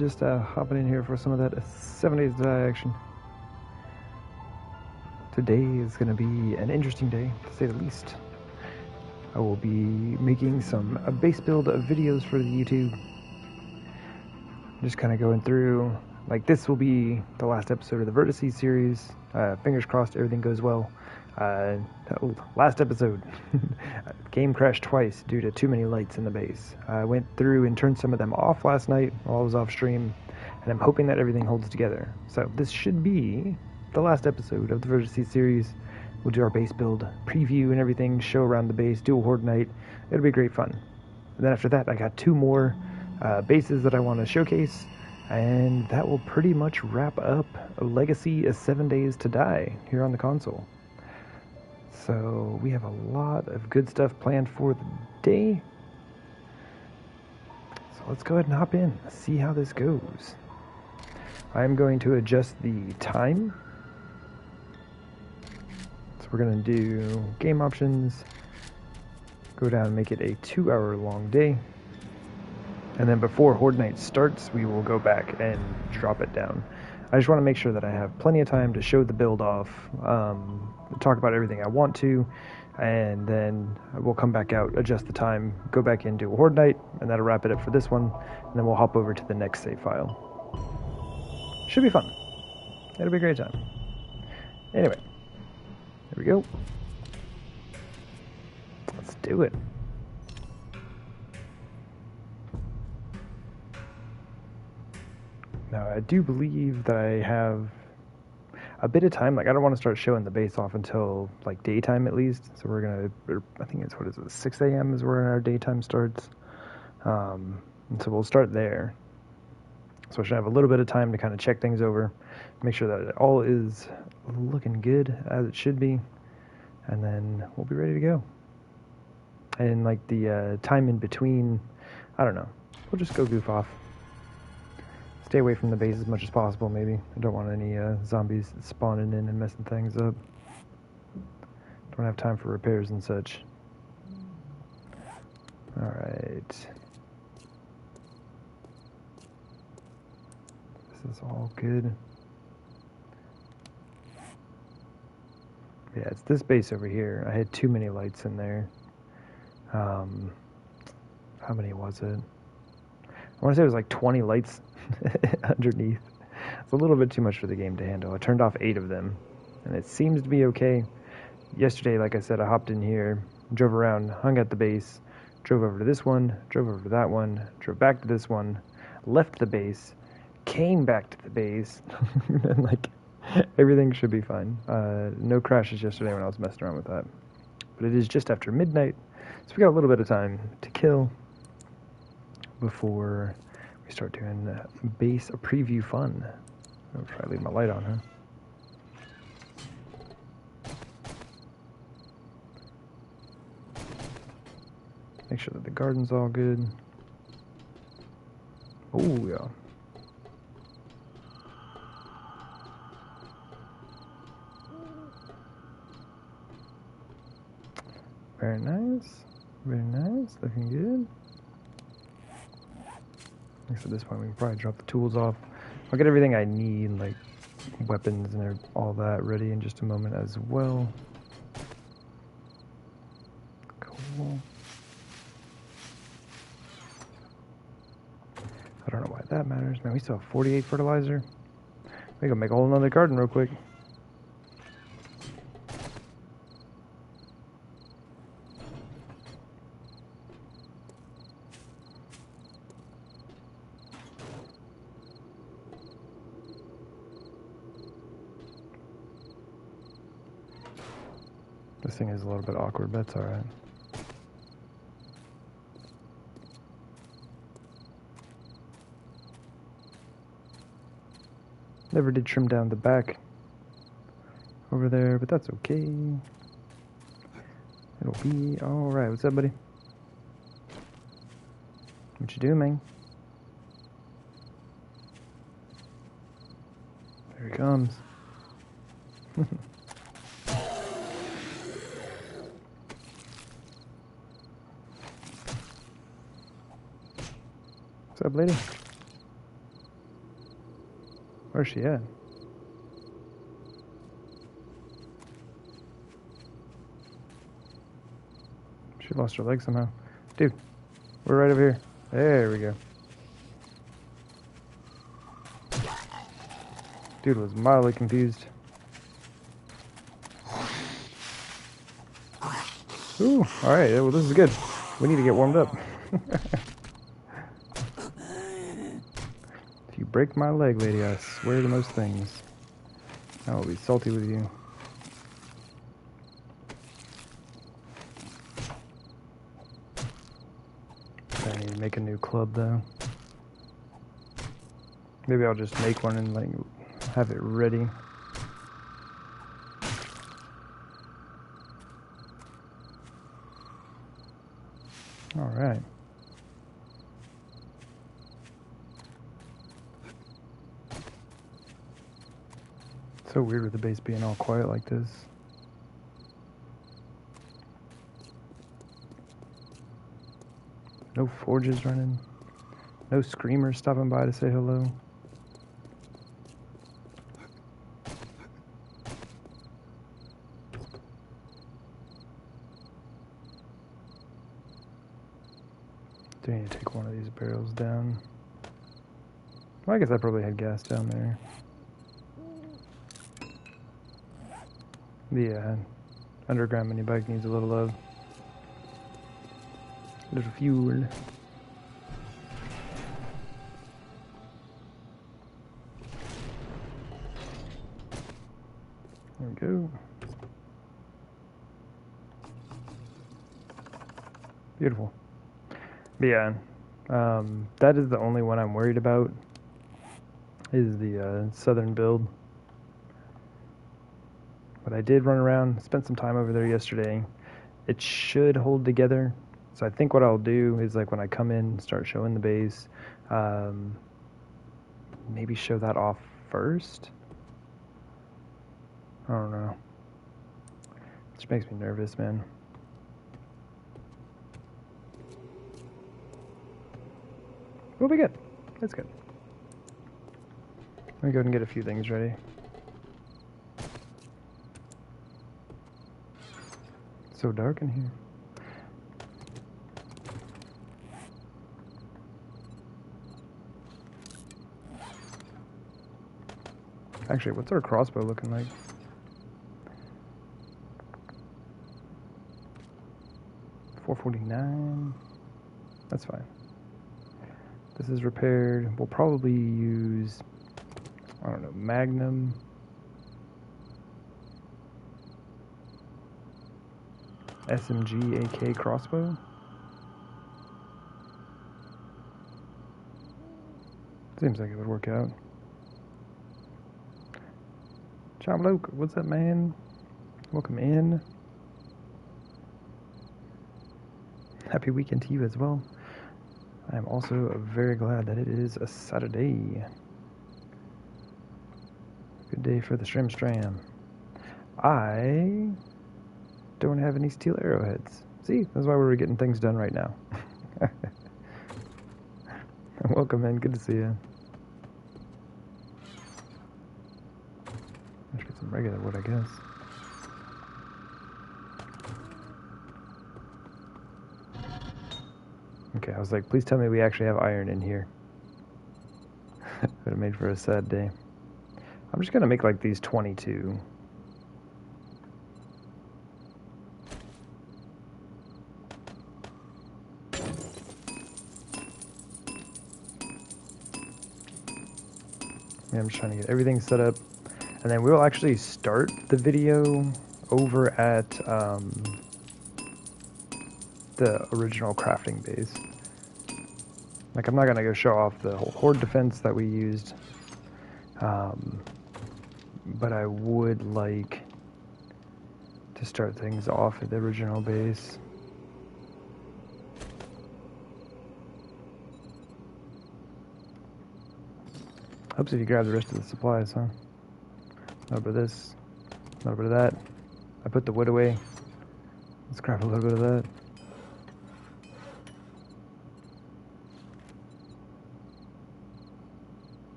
just hopping in here for some of that 7 Days to Die action. Today is going to be an interesting day, to say the least. I will be making some base build videos for the YouTube. Just kind of going through, like, this will be the last episode of the Vertices series. Fingers crossed everything goes well. Last episode, game crashed twice due to too many lights in the base. I went through and turned some of them off last night while I was off stream, and I'm hoping that everything holds together. So this should be the last episode of the Vertices series. We'll do our base build preview and everything, show around the base, do a horde night. It'll be great fun. And then after that, I got 2 more bases that I want to showcase, and that will pretty much wrap up a legacy of 7 Days to Die here on the console. So we have a lot of good stuff planned for the day. So let's go ahead and hop in, see how this goes. I'm going to adjust the time. So we're going to do game options, go down and make it a 2-hour long day. And then before Horde Night starts, we will go back and drop it down. I just want to make sure that I have plenty of time to show the build off, talk about everything I want to, and then we'll come back out, adjust the time, go back into a Horde Night, and that'll wrap it up for this one, and then we'll hop over to the next save file. Should be fun. It'll be a great time. Anyway, here we go. Let's do it. Now, I do believe that I have a bit of time. Like, I don't want to start showing the base off until, like, daytime at least. So we're going to, I think it's, 6 a.m. is where our daytime starts. And so we'll start there. So I should have a little bit of time to kind of check things over, make sure that it all is looking good as it should be. And then we'll be ready to go. And, like, the time in between, I don't know. We'll just go goof off. Stay away from the base as much as possible, maybe. I don't want any zombies spawning in and messing things up. Don't have time for repairs and such. Alright. This is all good. Yeah, it's this base over here. I had too many lights in there. How many was it? I want to say it was like 20 lights underneath. It's a little bit too much for the game to handle. I turned off 8 of them, and it seems to be okay. Yesterday, like I said, I hopped in here, drove around, hung at the base, drove over to this one, drove over to that one, drove back to this one, left the base, came back to the base, and like, everything should be fine. No crashes yesterday when I was messing around with that. But it is just after midnight, so we got a little bit of time to kill before we start doing base preview fun. I'll try to leave my light on, huh? Make sure that the garden's all good. Oh, yeah. Very nice. Very nice. Looking good. So at this point, we can probably drop the tools off. I'll get everything I need, like weapons and all that, ready in just a moment as well. Cool. I don't know why that matters. Man, we still have 48 fertilizer. We can make a whole nother garden real quick. This thing is a little bit awkward, but that's alright. Never did trim down the back over there, but that's okay. It'll be alright. What's up, buddy? What you doing, man? There he comes. What's up, lady? Where's she at? She lost her leg somehow. Dude, we're right over here. There we go. Dude was mildly confused. Ooh, alright, well this is good. We need to get warmed up. If you break my leg, lady, I swear to most things, I will be salty with you. I need to make a new club though. Maybe I'll just make one and like have it ready. Alright. So weird with the base being all quiet like this. No forges running. No screamers stopping by to say hello. Do I need to take one of these barrels down? Well, I guess I probably had gas down there. The underground mini bike needs a little love. A little fuel. There we go. Beautiful. But yeah, that is the only one I'm worried about, is the southern build. But I did run around, spent some time over there yesterday. It should hold together. So I think what I'll do is, like, when I come in and start showing the base, maybe show that off first. I don't know. It just makes me nervous, man. We'll be good. That's good. Let me go ahead and get a few things ready. It's so dark in here. Actually, what's our crossbow looking like? $449. That's fine. This is repaired. We'll probably use, I don't know, Magnum. SMG AK crossbow. Seems like it would work out. John Luke, what's up, man? Welcome in. Happy weekend to you as well. I am also very glad that it is a Saturday. Good day for the Stram. I don't have any steel arrowheads. See, that's why we're getting things done right now. Welcome in, good to see you. Let's get some regular wood, I guess. Okay, I was like, please tell me we actually have iron in here. Would have made for a sad day. I'm just gonna make like these 22. Yeah, I'm just trying to get everything set up. And then we'll actually start the video over at the original crafting base. Like, I'm not gonna go show off the whole horde defense that we used, but I would like to start things off at the original base. Helps if you grab the rest of the supplies, huh? A little bit of this, a little bit of that. I put the wood away. Let's grab a little bit of that.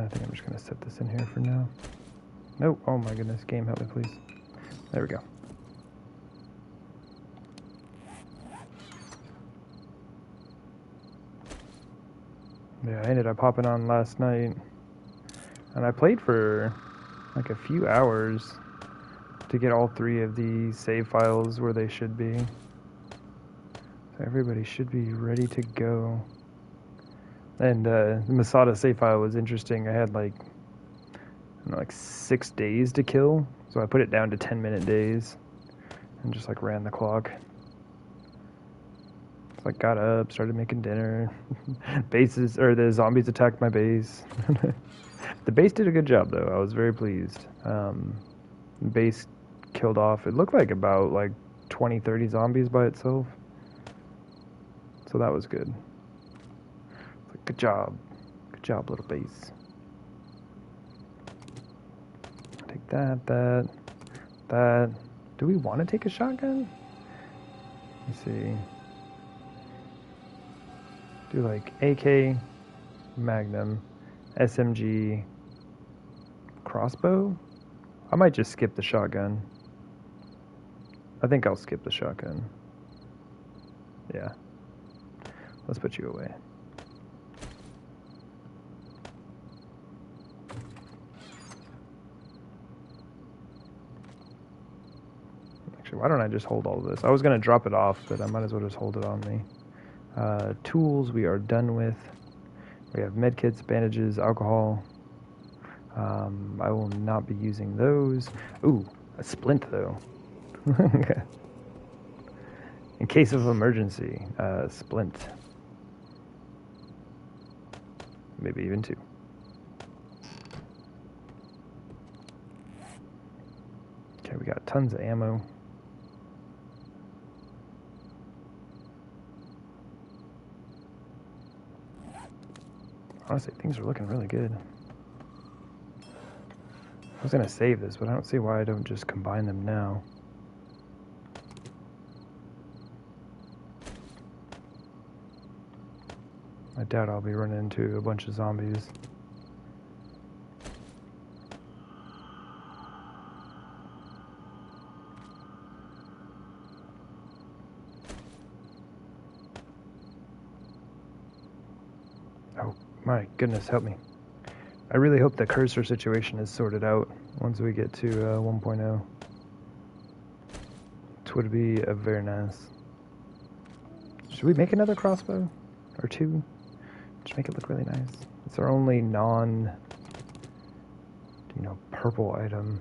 I think I'm just gonna set this in here for now. Nope. Oh my goodness. Game, help me please. There we go. Yeah, I ended up hopping on last night. And I played for like a few hours to get all 3 of the save files where they should be. So everybody should be ready to go. And the Masada save file was interesting. I had like, I don't know, like 6 days to kill. So I put it down to 10-minute days and just like ran the clock. So I got up, started making dinner. The zombies attacked my base. The base did a good job though. I was very pleased. The base killed off, it looked like about like 20-30 zombies by itself. So that was good. Like, good job, little base. Take that. Do we want to take a shotgun? Let's see. Do like AK, Magnum, SMG, crossbow. I might just skip the shotgun. I think I'll skip the shotgun. Yeah. Let's put you away. Actually, why don't I just hold all of this? I was going to drop it off, but I might as well just hold it on me. Tools we are done with. We have medkits, bandages, alcohol. I will not be using those. Ooh, a splint though. In case of emergency, splint. Maybe even 2. Okay, we got tons of ammo. Honestly, things are looking really good. I was going to save this, but I don't see why I don't just combine them now. I doubt I'll be running into a bunch of zombies. Oh, my goodness, help me. I really hope the cursor situation is sorted out once we get to 1.0. It would be very nice. Should we make another crossbow? Or 2? Just make it look really nice. It's our only purple item.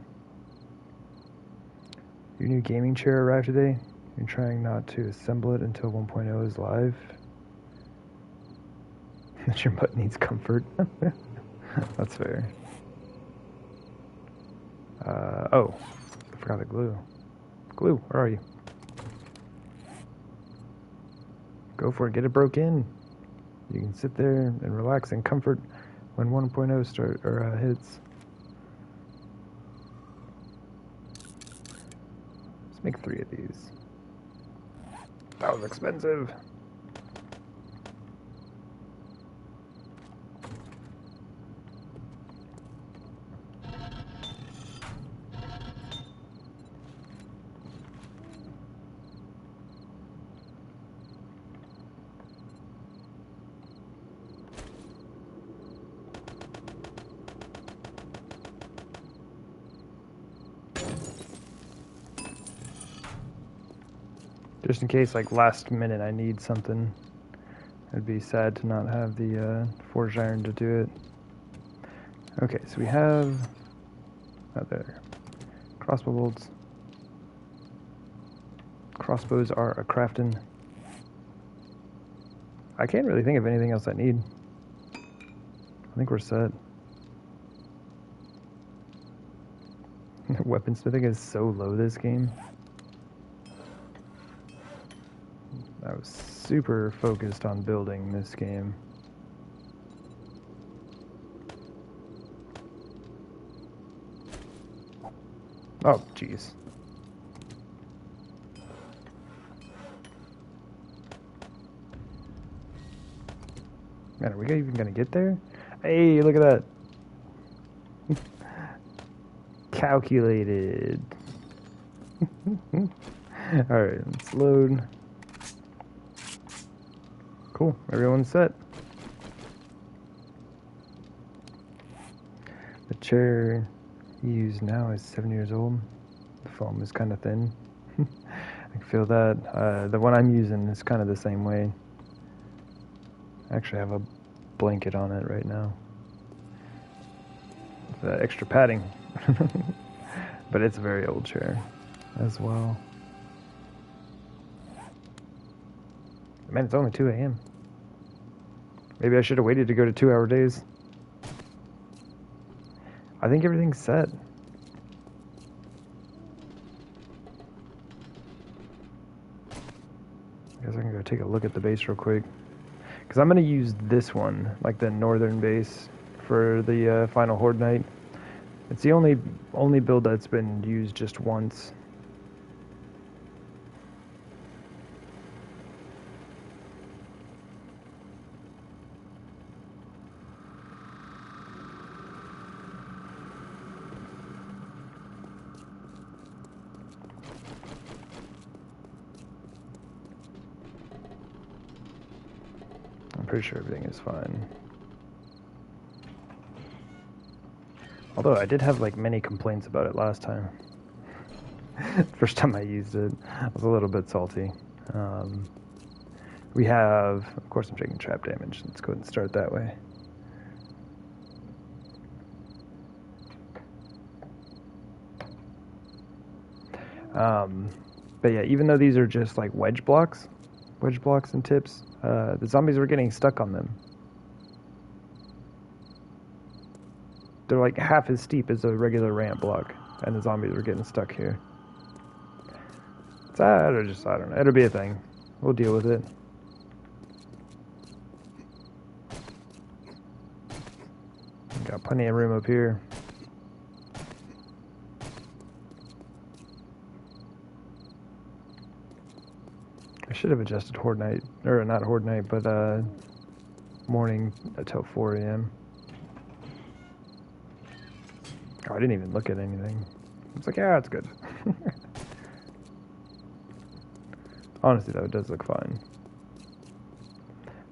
Your new gaming chair arrived today. You're trying not to assemble it until 1.0 is live. That your butt needs comfort. That's fair. Oh, I forgot the glue. Glue, where are you? Go for it, get it broke in. You can sit there and relax in comfort when 1.0 hits. Let's make 3 of these. That was expensive. Just in case, like, last minute I need something. It'd be sad to not have the forged iron to do it. Okay, so we have... Oh, there. Crossbow bolts. Crossbows are a crafting. I can't really think of anything else I need. I think we're set. Weaponsmithing is so low this game. I was super focused on building this game. Oh, jeez. Man, are we even gonna get there? Hey, look at that. Calculated. Alright, let's load. Cool, everyone's set. The chair you use now is 7 years old. The foam is kind of thin. I can feel that. The one I'm using is kind of the same way. I actually have a blanket on it right now. The extra padding. But it's a very old chair as well. Man, it's only 2 a.m. Maybe I should have waited to go to 2-hour days. I think everything's set. I guess I can go take a look at the base real quick. Because I'm going to use this one, like the northern base, for the final Horde Night. It's the only build that's been used just once. I'm pretty sure everything is fine. Although I did have like many complaints about it last time. First time I used it, I was a little bit salty. We have, of course I'm taking trap damage. Let's go ahead and start that way. But yeah, even though these are just like wedge blocks and tips, the zombies were getting stuck on them. They're like half as steep as a regular ramp block, and the zombies were getting stuck here. I don't know. It'll be a thing. We'll deal with it. Got plenty of room up here. I should have adjusted Horde Night, or not Horde Night, but morning until 4 a.m. Oh, I didn't even look at anything. It's like, yeah, it's good. Honestly, though, it does look fine.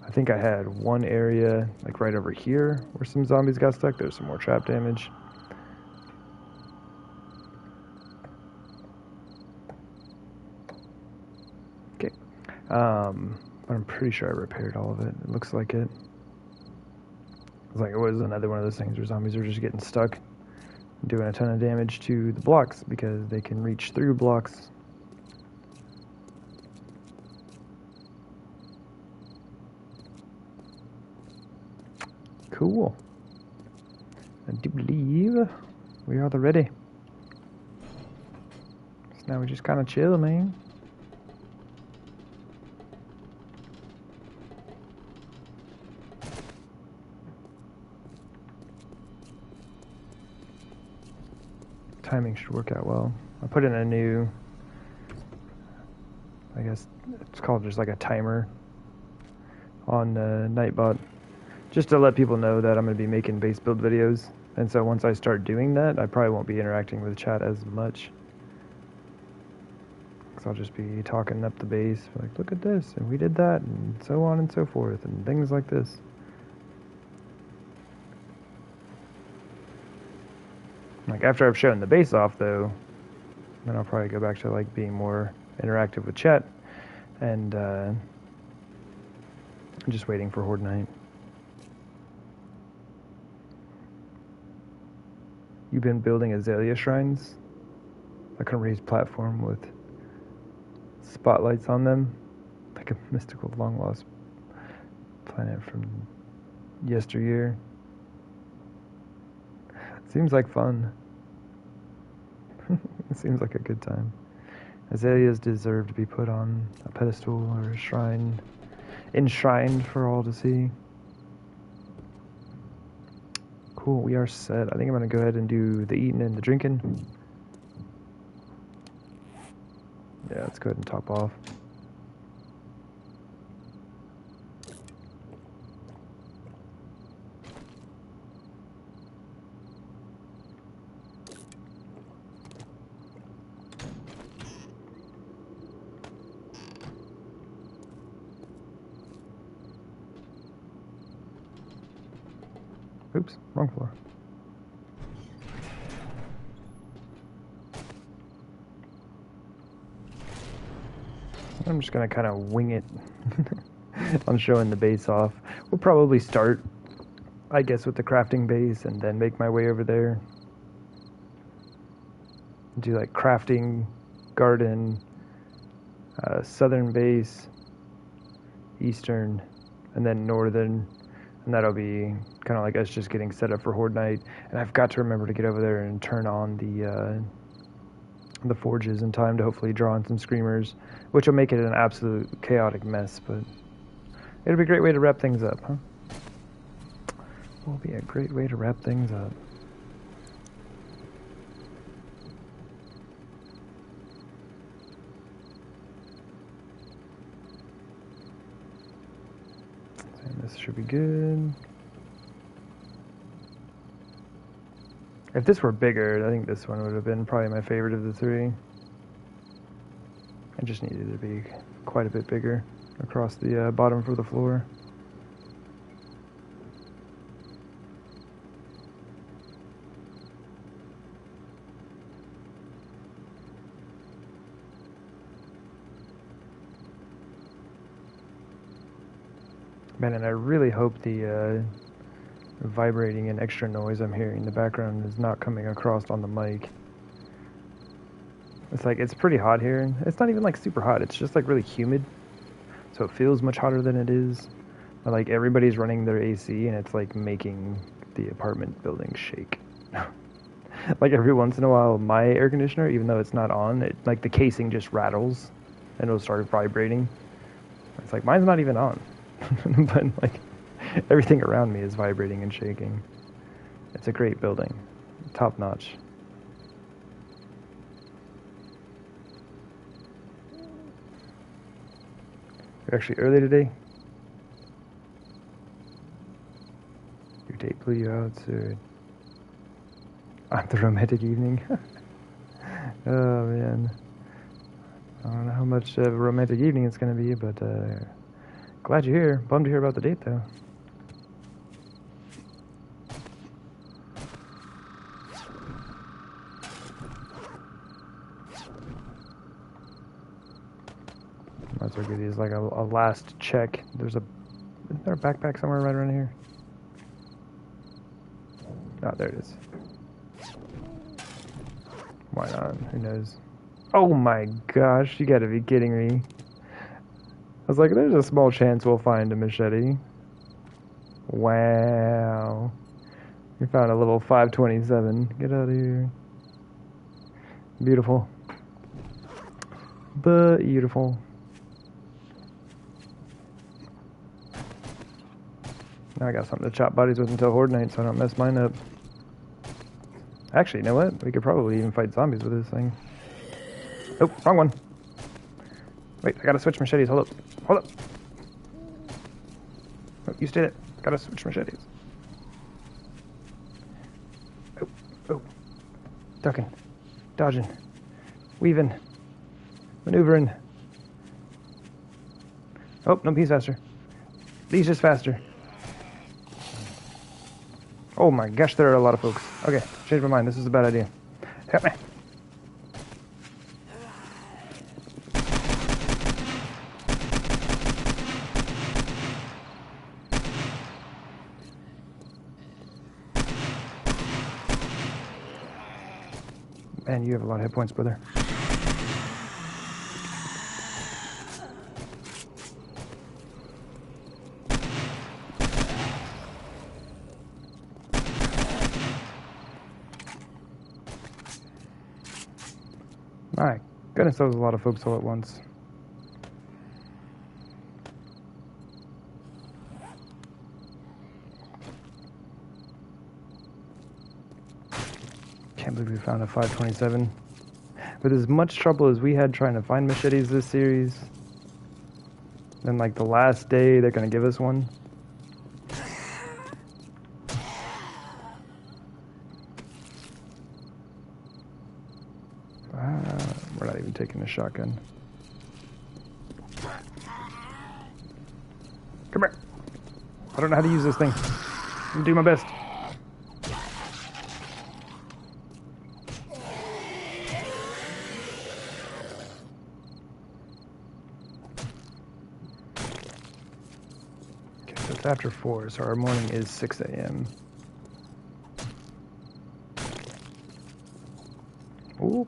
I think I had one area, like right over here, where some zombies got stuck. There's some more trap damage. Okay. But I'm pretty sure I repaired all of it. It looks like it. It's like it was another one of those things where zombies are just getting stuck, doing a ton of damage to the blocks because they can reach through blocks. Cool. I do believe we are ready. So now we just kind of chill, man. Timing should work out well. I put in a new, I guess it's called just like a timer on Nightbot, just to let people know that I'm going to be making base build videos. And so once I start doing that, I probably won't be interacting with chat as much. Because I'll just be talking up the base, like, look at this, and we did that, and so on and so forth, and things like this. Like, after I've shown the base off, though, then I'll probably go back to, like, being more interactive with chat, and I'm just waiting for Horde Night. You've been building azalea shrines, like a raised platform with spotlights on them, like a mystical long-lost planet from yesteryear. Seems like fun. It seems like a good time. Azaleas deserve to be put on a pedestal or a shrine, enshrined for all to see. Cool, we are set. I think I'm going to go ahead and do the eating and the drinking. Yeah, let's go ahead and top off. Oops, wrong floor. I'm just gonna kind of wing it on showing the base off. We'll probably start, I guess, with the crafting base and then make my way over there. Do like crafting, garden, southern base, eastern, and then northern. And that'll be kind of like us just getting set up for Horde Night. And I've got to remember to get over there and turn on the forges in time to hopefully draw in some screamers, which will make it an absolute chaotic mess, but it'll be a great way to wrap things up, huh? Will be a great way to wrap things up. And this should be good. If this were bigger, I think this one would have been probably my favorite of the three. I just needed to be quite a bit bigger across the bottom for the floor. Man, and I really hope the vibrating and extra noise I'm hearing in the background is not coming across on the mic. It's like, it's pretty hot here. It's not even like super hot, it's just like really humid. So it feels much hotter than it is. But like everybody's running their AC and it's like making the apartment building shake. Like every once in a while, my air conditioner, even though it's not on, it like the casing just rattles and it'll start vibrating. It's like, mine's not even on. But like everything around me is vibrating and shaking. It's a great building, top notch. You're actually early today? Your date blew you out, so on the romantic evening. Oh man, I don't know how much of a romantic evening it's going to be, but glad you're here. Bummed to hear about the date though. Might as well give these like a last check. Isn't there a backpack somewhere right around here? Oh, there it is. Why not? Who knows? Oh my gosh, you gotta be kidding me. I was like, there's a small chance we'll find a machete. Wow. We found a level 527. Get out of here. Beautiful. But beautiful. Now I got something to chop bodies with until Horde Night so I don't mess mine up. Actually, you know what? We could probably even fight zombies with this thing. Oh, wrong one. Wait, I gotta switch machetes. Hold up. Hold up. Oh, you stayed it. Gotta switch machetes. Oh, oh. Ducking. Dodging. Weaving. Maneuvering. Oh, no, he's faster. He's just faster. Oh my gosh, there are a lot of folks. Okay, changed my mind. This is a bad idea. Help me. Man, you have a lot of hit points, brother. My goodness, that was a lot of folks all at once. Can't believe we found a 527. With as much trouble as we had trying to find machetes this series, then like the last day they're gonna give us one. We're not even taking a shotgun. Come here. I don't know how to use this thing. I'm gonna do my best. It's after 4, so our morning is 6 a.m. Ooh.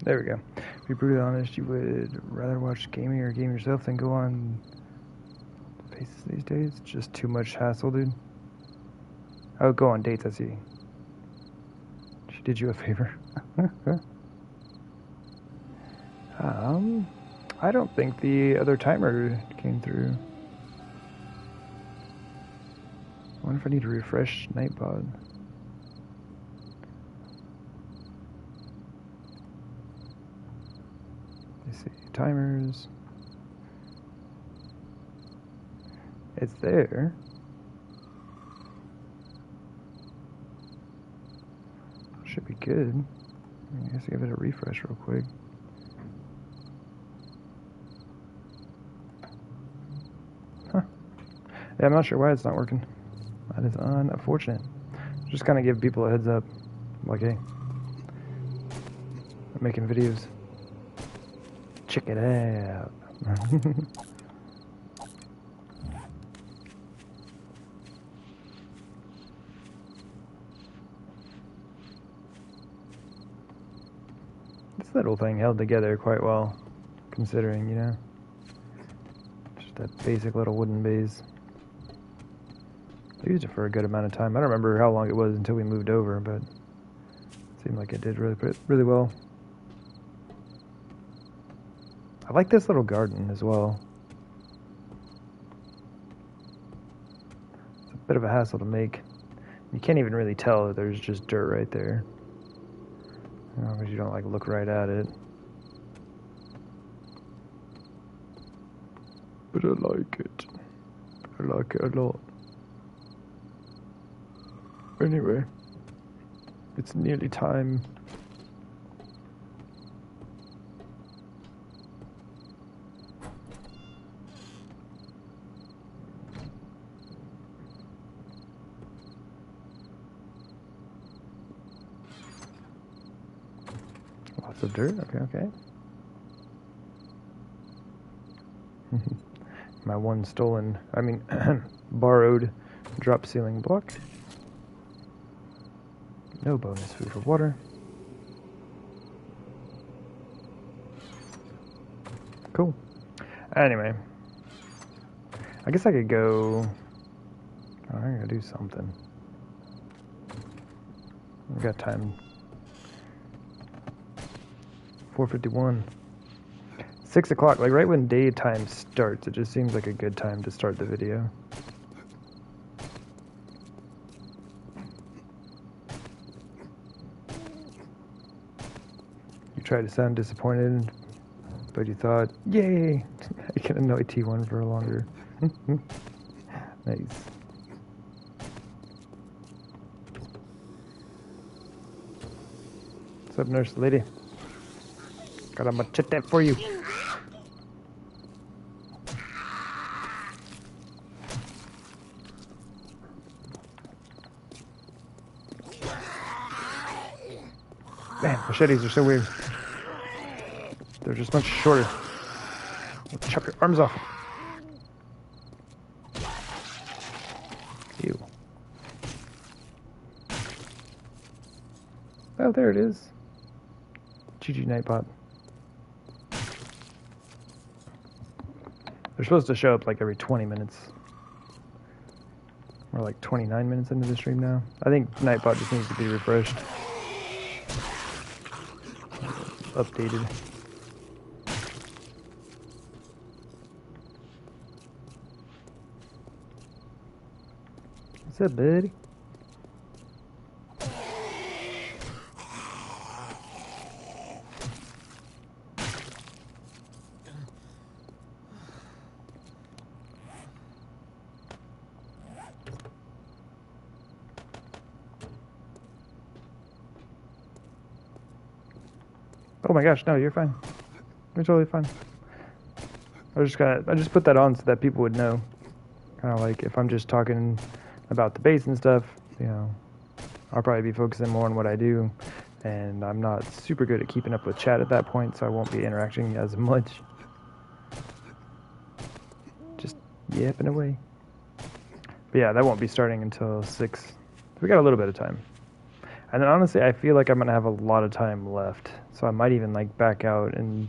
There we go. To be brutally honest, you would rather watch gaming or game yourself than go on Faces these days? It's just too much hassle, dude. I would go on dates, I see. She did you a favor. I don't think the other timer came through. I wonder if I need to refresh Nightbot. Let's see, timers. It's there. Should be good. I guess give it a refresh real quick. Huh. Yeah, I'm not sure why it's not working. That is unfortunate. Just kind of give people a heads up. Like, hey, I'm making videos. Check it out. This little thing held together quite well, considering, you know, just that basic little wooden base. I used it for a good amount of time. I don't remember how long it was until we moved over, but it seemed like it did really well. I like this little garden as well. It's a bit of a hassle to make. You can't even really tell that there's just dirt right there. You know, because you don't like look right at it. But I like it. I like it a lot. Anyway, it's nearly time. Lots of dirt, okay. My one borrowed drop ceiling block. No bonus food for water. Cool. Anyway, I guess I could go. Oh, I gotta do something. We got time. 4:51. 6 o'clock, like right when daytime starts. It just seems like a good time to start the video. You tried to sound disappointed, but you thought, yay! I can annoy T1 for longer. Nice. What's up, nurse lady? Got a machete for you. Man, machetes are so weird. They're just much shorter. Chop your arms off. Ew. Oh, there it is. GG Nightbot. They're supposed to show up like every 20 minutes. We're like 29 minutes into the stream now. I think Nightbot just needs to be refreshed. Updated. What's up, buddy? Oh my gosh, no, you're fine. You're totally fine. I just put that on so that people would know. Kind of like if I'm just talking about the base and stuff, you know, I'll probably be focusing more on what I do, and I'm not super good at keeping up with chat at that point, so I won't be interacting as much. yapping away. But yeah, that won't be starting until 6. We got a little bit of time. And then honestly, I feel like I'm going to have a lot of time left. So I might even like back out and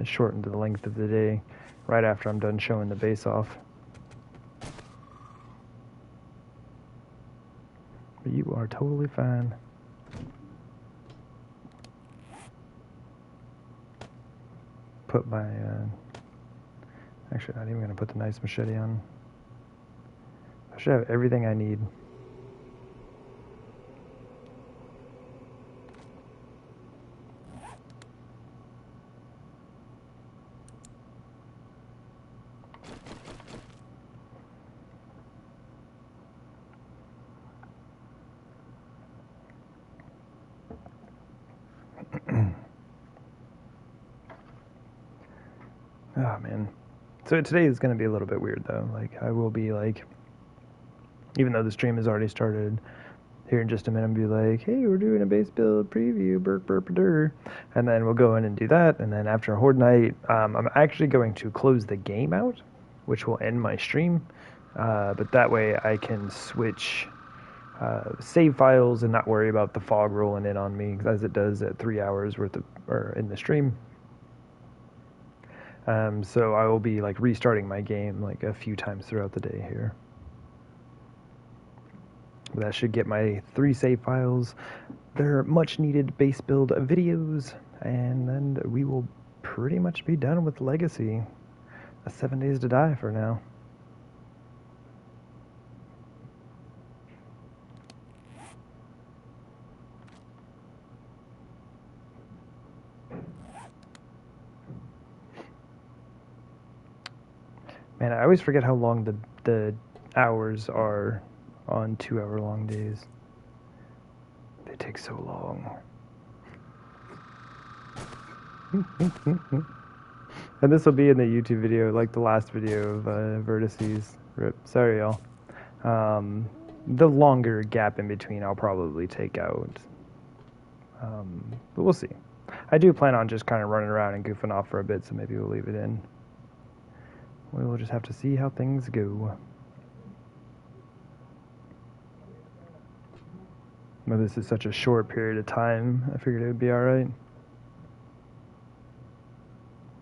shorten the length of the day right after I'm done showing the base off. But you are totally fine. Put my... actually, not even going to put the nice machete on. I should have everything I need. Oh, man. So today is going to be a little bit weird, though. Like, I will be, like... Even though the stream has already started, here in just a minute, I'll be like, hey, we're doing a base build preview, burp, burp, dur. And then we'll go in and do that. And then after Horde Night, I'm actually going to close the game out, which will end my stream. But that way I can switch save files and not worry about the fog rolling in on me, as it does at 3 hours worth of, or in the stream. So I will be like restarting my game like a few times throughout the day here. That should get my 3 save files, their much needed base build videos, and then we will pretty much be done with Legacy. 7 days to die for now. Man, I always forget how long the hours are on 2-hour-long days. They take so long. And this will be in the YouTube video, like the last video of Vertices. Rip. Sorry, y'all. The longer gap in between I'll probably take out. But we'll see. I do plan on just kind of running around and goofing off for a bit, so maybe we'll leave it in. We will just have to see how things go. Well, this is such a short period of time, I figured it would be alright.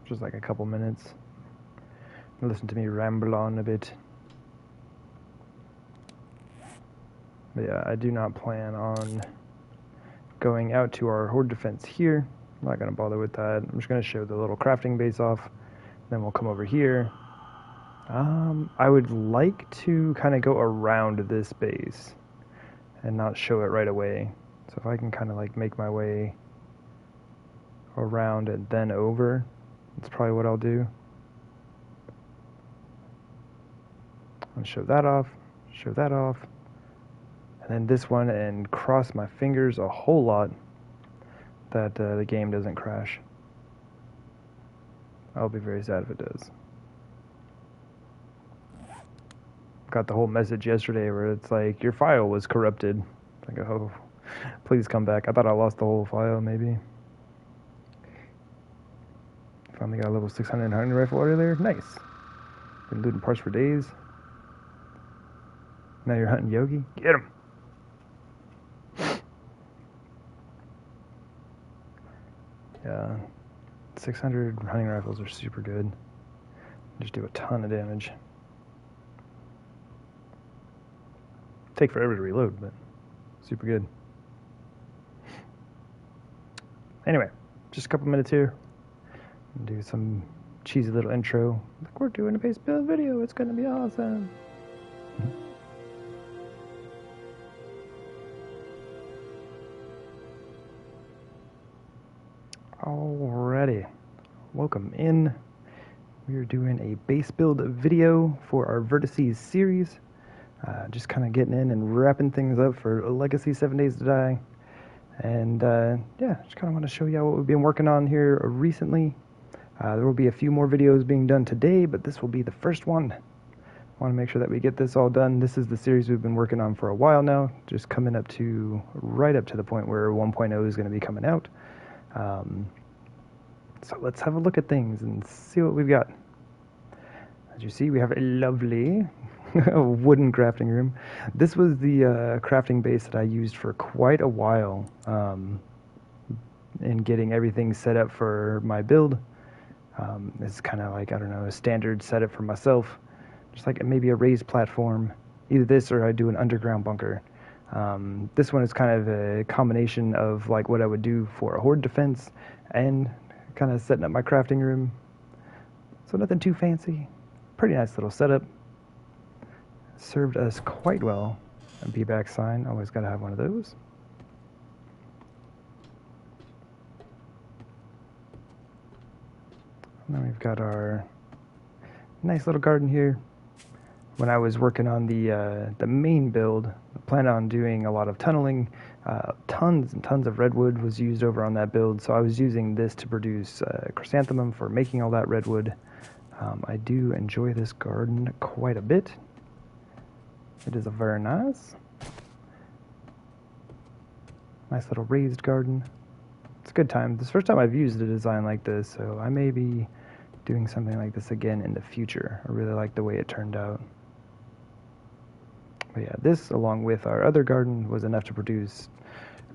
Just like a couple minutes. Listen to me ramble on a bit. But yeah, I do not plan on going out to our Horde defense here. I'm not going to bother with that. I'm just going to show the little crafting base off. Then we'll come over here. I would like to kind of go around this base and not show it right away. So if I can kind of like make my way around and then over, that's probably what I'll do. I'll show that off, and then this one, and cross my fingers a whole lot that the game doesn't crash. I'll be very sad if it does. Got the whole message yesterday where it's like, your file was corrupted. Like, oh, please come back. I thought I lost the whole file, maybe. Finally got a level 600 hunting rifle earlier. Nice. Been looting parts for days. Now you're hunting Yogi? Get him! Yeah. 600 hunting rifles are super good. Just do a ton of damage. Take forever to reload, but super good. Anyway, just a couple minutes here. Do some cheesy little intro. Like, we're doing a base build video. It's gonna be awesome. Alrighty, welcome in. We are doing a base build video for our Vertices series. Just kind of getting in and wrapping things up for Legacy 7 Days to Die. And yeah, just kind of want to show you what we've been working on here recently. There will be a few more videos being done today, but this will be the first one. I want to make sure that we get this all done. This is the series we've been working on for a while now, just coming up to, right up to the point where 1.0 is going to be coming out. So let's have a look at things and see what we've got. As you see, we have a lovely wooden crafting room. This was the crafting base that I used for quite a while in getting everything set up for my build. It's kind of like, I don't know, a standard setup for myself. Just like maybe a raised platform. Either this or I do an underground bunker. This one is kind of a combination of like what I would do for a horde defense and kind of setting up my crafting room. So nothing too fancy. Pretty nice little setup. Served us quite well. A be-back sign, always got to have one of those. And then we've got our nice little garden here. When I was working on the main build, I planned on doing a lot of tunneling. Tons and tons of redwood was used over on that build, so I was using this to produce chrysanthemum for making all that redwood. I do enjoy this garden quite a bit. It is a very nice little raised garden. It's a good time. This is the first time I've used a design like this, so I may be doing something like this again in the future. I really like the way it turned out. But yeah, this, along with our other garden, was enough to produce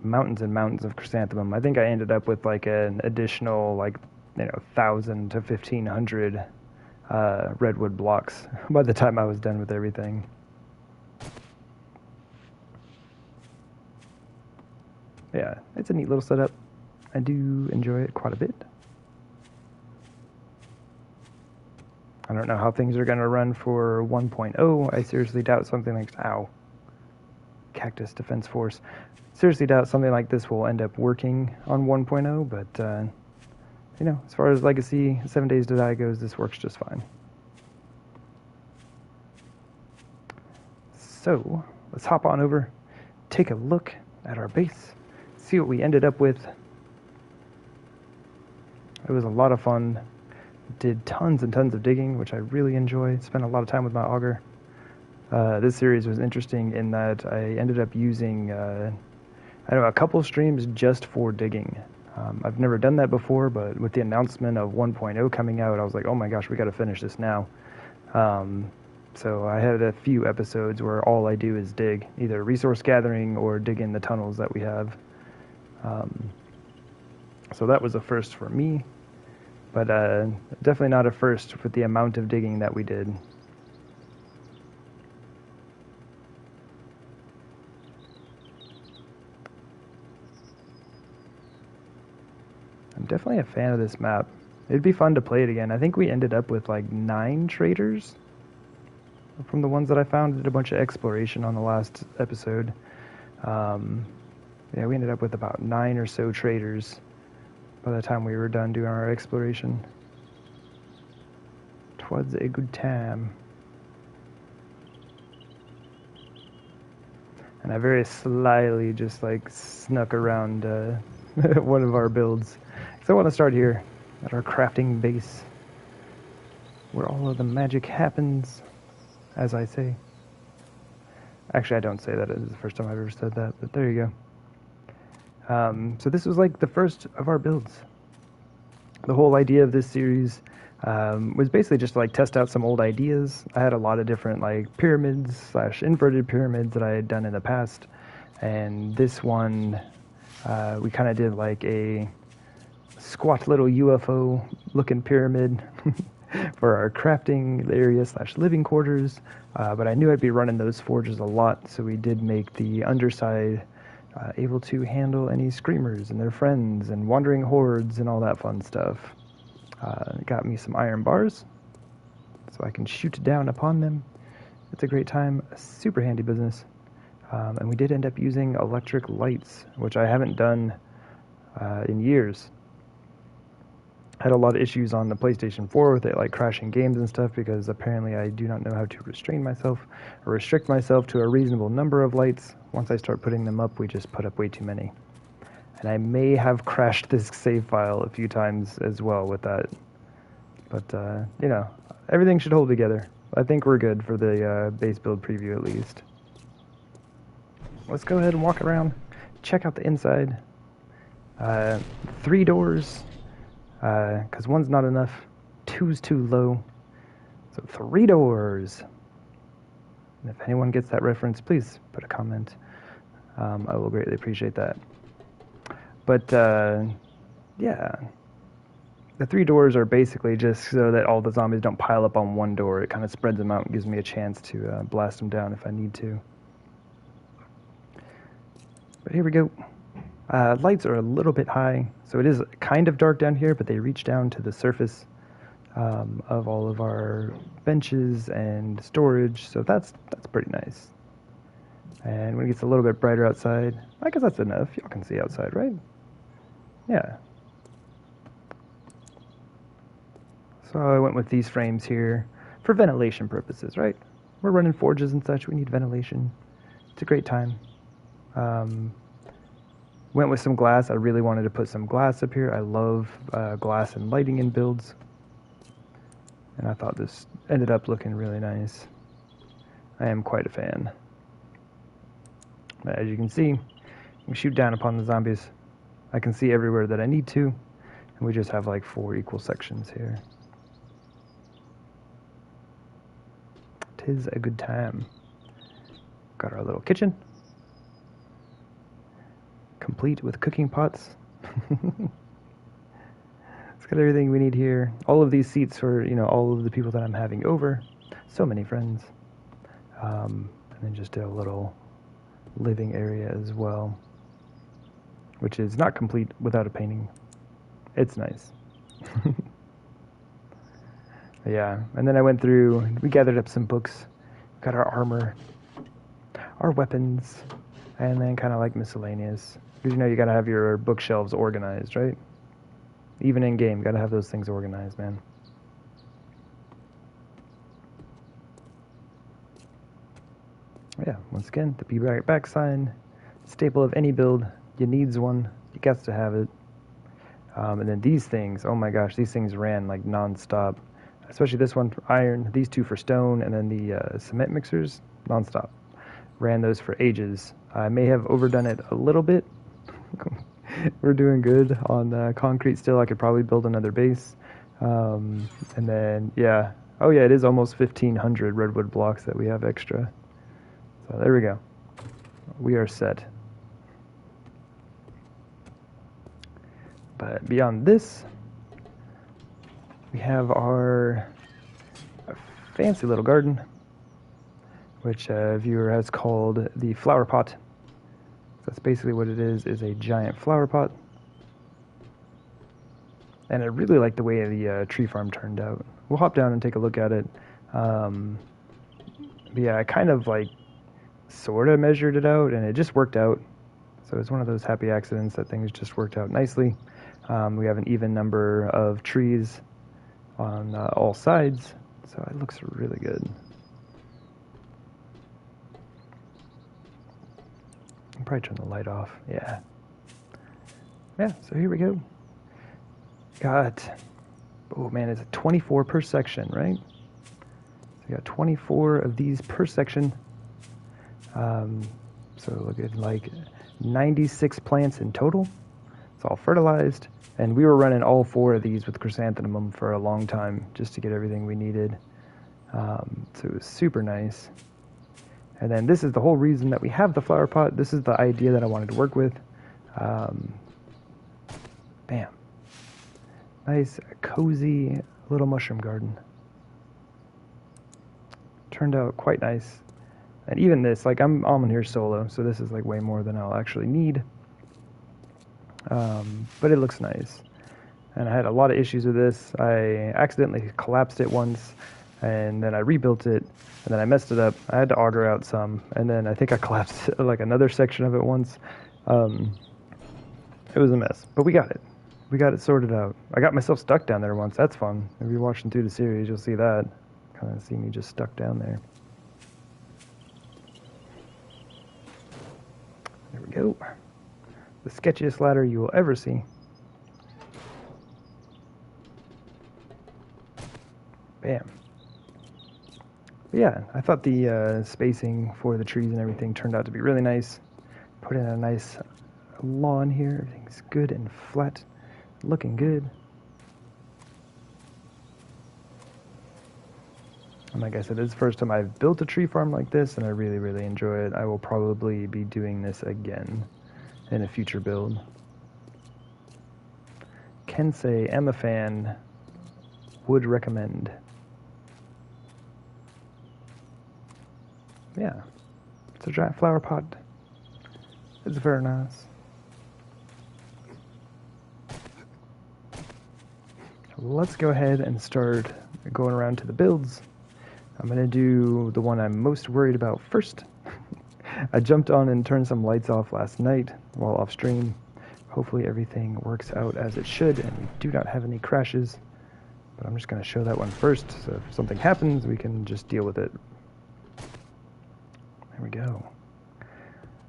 mountains and mountains of chrysanthemum. I think I ended up with like an additional 1,000 to 1,500 redwood blocks by the time I was done with everything. Yeah, it's a neat little setup. I do enjoy it quite a bit. I don't know how things are going to run for 1.0. I seriously doubt something like... Ow. Cactus Defense Force. Seriously doubt something like this will end up working on 1.0, but, as far as Legacy 7 Days to Die goes, this works just fine. So, let's hop on over, take a look at our base, see what we ended up with. It was a lot of fun. Did tons and tons of digging, which I really enjoy. Spent a lot of time with my auger. This series was interesting in that I ended up using, a couple streams just for digging. I've never done that before, but with the announcement of 1.0 coming out, I was like, oh my gosh, we got to finish this now. So I had a few episodes where all I do is dig, either resource gathering or dig in the tunnels that we have. So that was a first for me, but definitely not a first with the amount of digging that we did. I'm definitely a fan of this map. It'd be fun to play it again. I think we ended up with like 9 traders from the ones that I found. Did a bunch of exploration on the last episode. Yeah, we ended up with about 9 or so traders by the time we were done doing our exploration. 'Twas a good time. And I very slyly just like snuck around one of our builds. So I want to start here at our crafting base, where all of the magic happens, as I say. Actually, I don't say that. It is the first time I've ever said that, but there you go. So this was like the first of our builds. The whole idea of this series was basically just to like test out some old ideas. I had a lot of different like pyramids / inverted pyramids that I had done in the past, and this one we kind of did like a squat little UFO looking pyramid for our crafting area / living quarters, but I knew I'd be running those forges a lot, so we did make the underside able to handle any screamers and their friends and wandering hordes and all that fun stuff. Got me some iron bars so I can shoot down upon them. It's a great time, a super handy business. And we did end up using electric lights, which I haven't done in years. Had a lot of issues on the PlayStation 4 with it like crashing games and stuff, because apparently I do not know how to restrain myself or restrict myself to a reasonable number of lights. Once I start putting them up, we just put up way too many. And I may have crashed this save file a few times as well with that. But, everything should hold together. I think we're good for the base build preview at least. Let's go ahead and walk around, check out the inside. 3 doors. Because 1's not enough, 2's too low. So 3 doors. And if anyone gets that reference, please put a comment. I will greatly appreciate that. But yeah, the 3 doors are basically just so that all the zombies don't pile up on one door. It kind of spreads them out and gives me a chance to blast them down if I need to. But here we go. Lights are a little bit high, so it is kind of dark down here, but they reach down to the surface of all of our benches and storage, so that's pretty nice. And when it gets a little bit brighter outside, I guess that's enough. Y'all can see outside, right? Yeah. So I went with these frames here for ventilation purposes, right? We're running forges and such. We need ventilation. It's a great time. Went with some glass. I really wanted to put some glass up here. I love glass and lighting in builds. And I thought this ended up looking really nice. I am quite a fan. As you can see, you can shoot down upon the zombies. I can see everywhere that I need to. And we just have like 4 equal sections here. 'Tis a good time. Got our little kitchen. Complete with cooking pots. It's got everything we need here. All of these seats for, all of the people that I'm having over. So many friends. And then just a little living area as well, which is not complete without a painting. It's nice. Yeah, and then I went through, we gathered up some books, got our armor, our weapons, and then kind of like miscellaneous. Because you gotta have your bookshelves organized, right? Even in game, gotta have those things organized, man. Yeah, once again, the be right back sign, staple of any build. You needs one. You got to have it. And then these things, oh my gosh, these things ran like non-stop. Especially this one for iron, these 2 for stone, and then the cement mixers, non-stop. Ran those for ages. I may have overdone it a little bit. We're doing good on concrete still. I could probably build another base. And then, yeah. Oh yeah, it is almost 1,500 redwood blocks that we have extra. So there we go. We are set. But beyond this, we have our fancy little garden, which a viewer has called the flower pot. That's basically what it is a giant flower pot. And I really like the way the tree farm turned out. We'll hop down and take a look at it. But yeah, I kind of sort of measured it out, and it just worked out. So it's one of those happy accidents that things just worked out nicely. We have an even number of trees on all sides, so it looks really good. I'll probably turn the light off. Yeah, so here we go. Got, oh man, it's a 24 per section, right? So we got 24 of these per section. So look at 96 plants in total. It's all fertilized. And we were running all 4 of these with chrysanthemum for a long time just to get everything we needed. So it was super nice. And then this is the whole reason that we have the flower pot. This is the idea that I wanted to work with. Bam. Nice, cozy little mushroom garden. Turned out quite nice. And even this, I'm on here solo, so this is way more than I'll actually need. But it looks nice. And I had a lot of issues with this. I accidentally collapsed it once, and then I rebuilt it, and then I messed it up. I had to auger out some, and then I think I collapsed another section of it once. It was a mess, but we got it. We got it sorted out. I got myself stuck down there once. That's fun. If you're watching through the series, you'll see that. Kind of see me just stuck down there. There we go. The sketchiest ladder you will ever see. Bam. But yeah, I thought the spacing for the trees and everything turned out to be really nice. Put in a nice lawn here. Everything's good and flat. Looking good. And like I said, this is the first time I've built a tree farm like this, and I really, really enjoy it. I will probably be doing this again in a future build. Can say am a fan, would recommend. Yeah, it's a giant flower pot. It's very nice. Let's go ahead and start going around to the builds. I'm going to do the one I'm most worried about first. I jumped on and turned some lights off last night while off stream. Hopefully everything works out as it should and we do not have any crashes. But I'm just going to show that one first, so if something happens, we can just deal with it. There we go.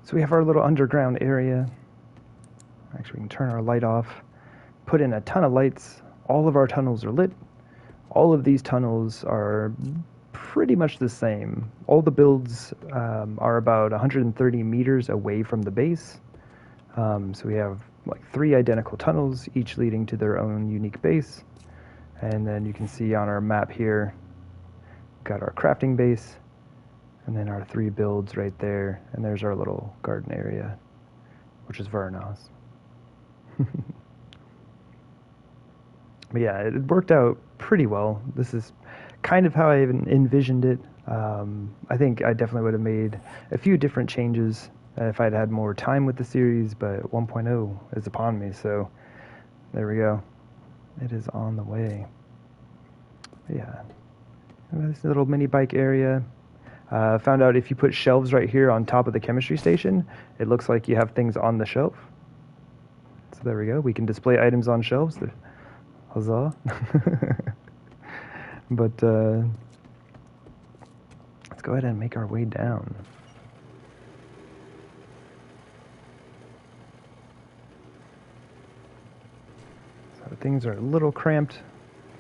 So we have our little underground area. Actually, we can turn our light off, put in a ton of lights. All of our tunnels are lit. All of these tunnels are pretty much the same. All the builds are about 130 meters away from the base. So we have like 3 identical tunnels, each leading to their own unique base. And then you can see on our map here, got our crafting base, and then our 3 builds right there. And there's our little garden area, which is very nice. But yeah, it worked out pretty well. This is kind of how I envisioned it. I think I definitely would have made a few different changes if I'd had more time with the series, but 1.0 is upon me, so there we go. It is on the way. But yeah, this little mini bike area. Found out if you put shelves right here on top of the chemistry station, it looks like you have things on the shelf. So there we go. We can display items on shelves. Huzzah. But let's go ahead and make our way down. So things are a little cramped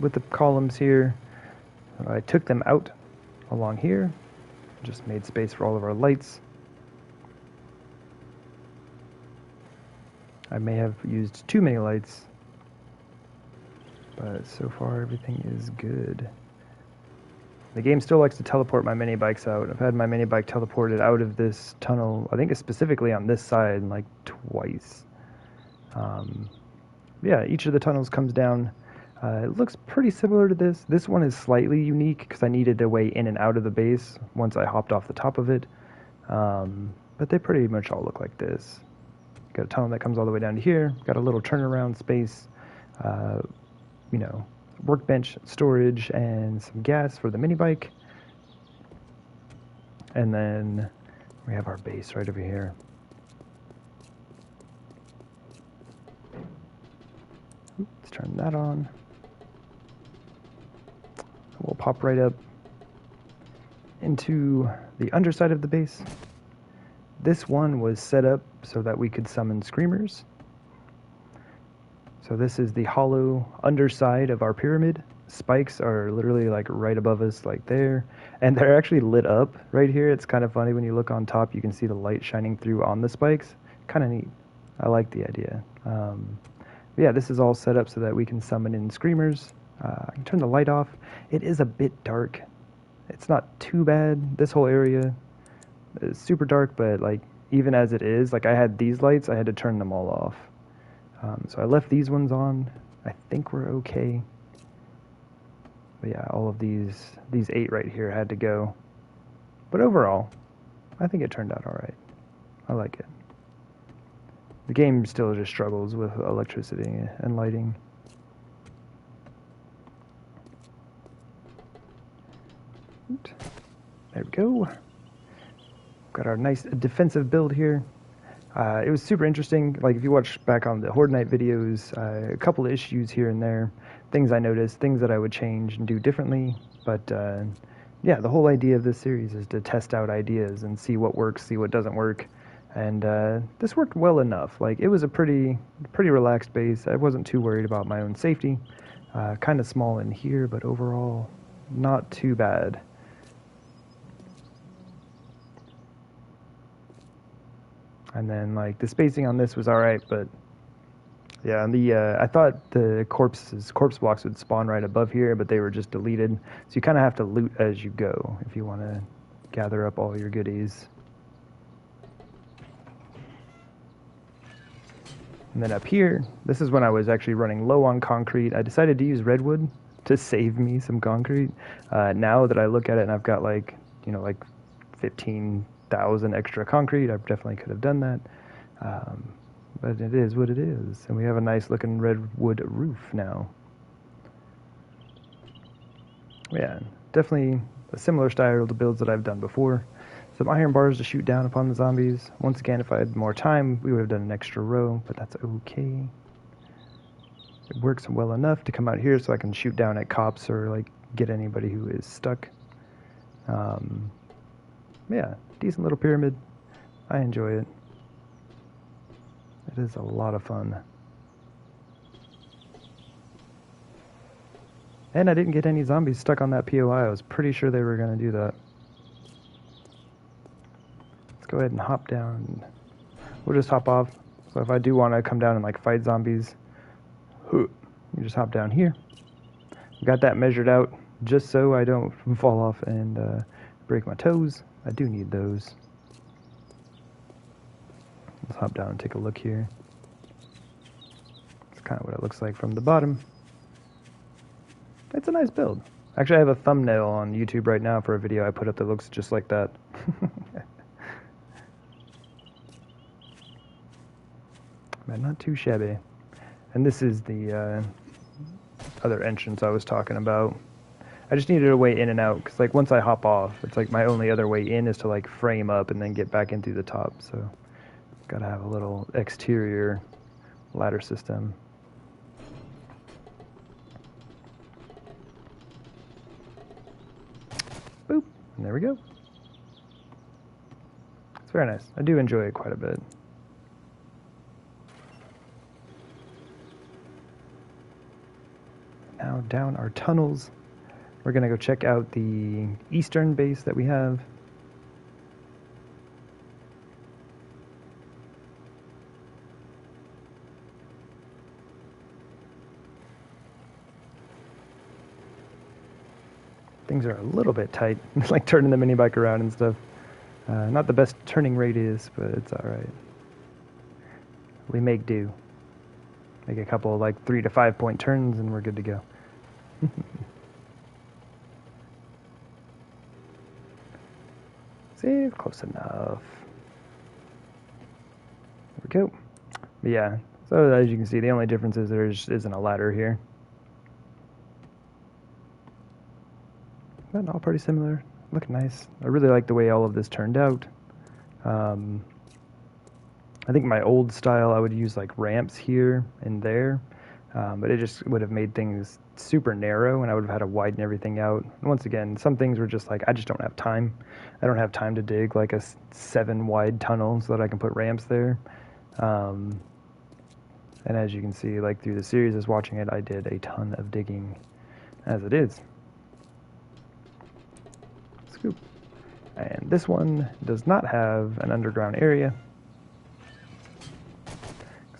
with the columns here. I took them out along here. Just made space for all of our lights. I may have used too many lights, but so far everything is good. The game still likes to teleport my mini bikes out. I've had my mini bike teleported out of this tunnel, I think it's specifically on this side, like twice. Yeah, each of the tunnels comes down. It looks pretty similar to this. This one is slightly unique because I needed a way in and out of the base once I hopped off the top of it. But they pretty much all look like this. Got a tunnel that comes all the way down to here. Got a little turnaround space. You know, workbench, storage, and some gas for the mini bike. And then we have our base right over here. Let's turn that on. We'll pop right up into the underside of the base. This one was set up so that we could summon screamers. So this is the hollow underside of our pyramid. Spikes are literally like right above us, like there. And they're actually lit up right here. It's kind of funny when you look on top, you can see the light shining through on the spikes. Kind of neat. I like the idea. Yeah, this is all set up so that we can summon in screamers. I can turn the light off. It is a bit dark. It's not too bad. This whole area is super dark, but like even as it is, like I had these lights, I had to turn them all off. So I left these ones on. I think we're okay. But yeah, all of these 8 right here had to go. But overall, I think it turned out all right. I like it. The game still just struggles with electricity and lighting. There we go. Got our nice defensive build here. It was super interesting. Like if you watch back on the Horde Night videos, a couple of issues here and there, things I noticed, things that I would change and do differently. But yeah, the whole idea of this series is to test out ideas and see what works, see what doesn't work. And this worked well enough. Like it was a pretty relaxed base. I wasn't too worried about my own safety. Kind of small in here, but overall not too bad. And then like the spacing on this was all right, but Yeah, and I thought the corpse blocks would spawn right above here, but they were just deleted. So you kind of have to loot as you go if you want to gather up all your goodies. And then up here, this is when I was actually running low on concrete. I decided to use redwood to save me some concrete. Now that I look at it and I've got like 15,000 extra concrete, I definitely could have done that. But it is what it is. And we have a nice looking redwood roof now. Yeah, definitely a similar style to builds that I've done before. Some iron bars to shoot down upon the zombies. Once again, if I had more time, we would have done an extra row, but that's okay. It works well enough to come out here so I can shoot down at cops or like get anybody who is stuck. Yeah, decent little pyramid. I enjoy it. It is a lot of fun. And I didn't get any zombies stuck on that POI. I was pretty sure they were going to do that. Let's go ahead and hop down. We'll just hop off. So if I do want to come down and like fight zombies, you just hop down here. Got that measured out just so I don't fall off and break my toes. I do need those. Let's hop down and take a look here. It's kind of what it looks like from the bottom. It's a nice build. Actually, I have a thumbnail on YouTube right now for a video I put up that looks just like that. But not too shabby. And this is the other entrance I was talking about. I just needed a way in and out, because like once I hop off, it's like my only other way in is to like frame up and then get back in through the top. So gotta have a little exterior ladder system. Boop, and there we go. It's very nice. I do enjoy it quite a bit. Now down our tunnels. We're gonna go check out the eastern base that we have. Things are a little bit tight. It's like turning the mini bike around and stuff. Not the best turning radius, but it's alright. We make do. Make a couple like 3 to 5 point turns and we're good to go. See, close enough. There we go. But yeah, so as you can see, the only difference is there isn't a ladder here. But all pretty similar. Look nice. I really like the way all of this turned out. I think my old style, I would use like ramps here and there, but it just would have made things super narrow and I would have had to widen everything out. And once again, some things were just like, I just don't have time. I don't have time to dig like a 7 wide tunnel so that I can put ramps there. And as you can see, like through the series as watching it, I did a ton of digging as it is. Scoop. And this one does not have an underground area.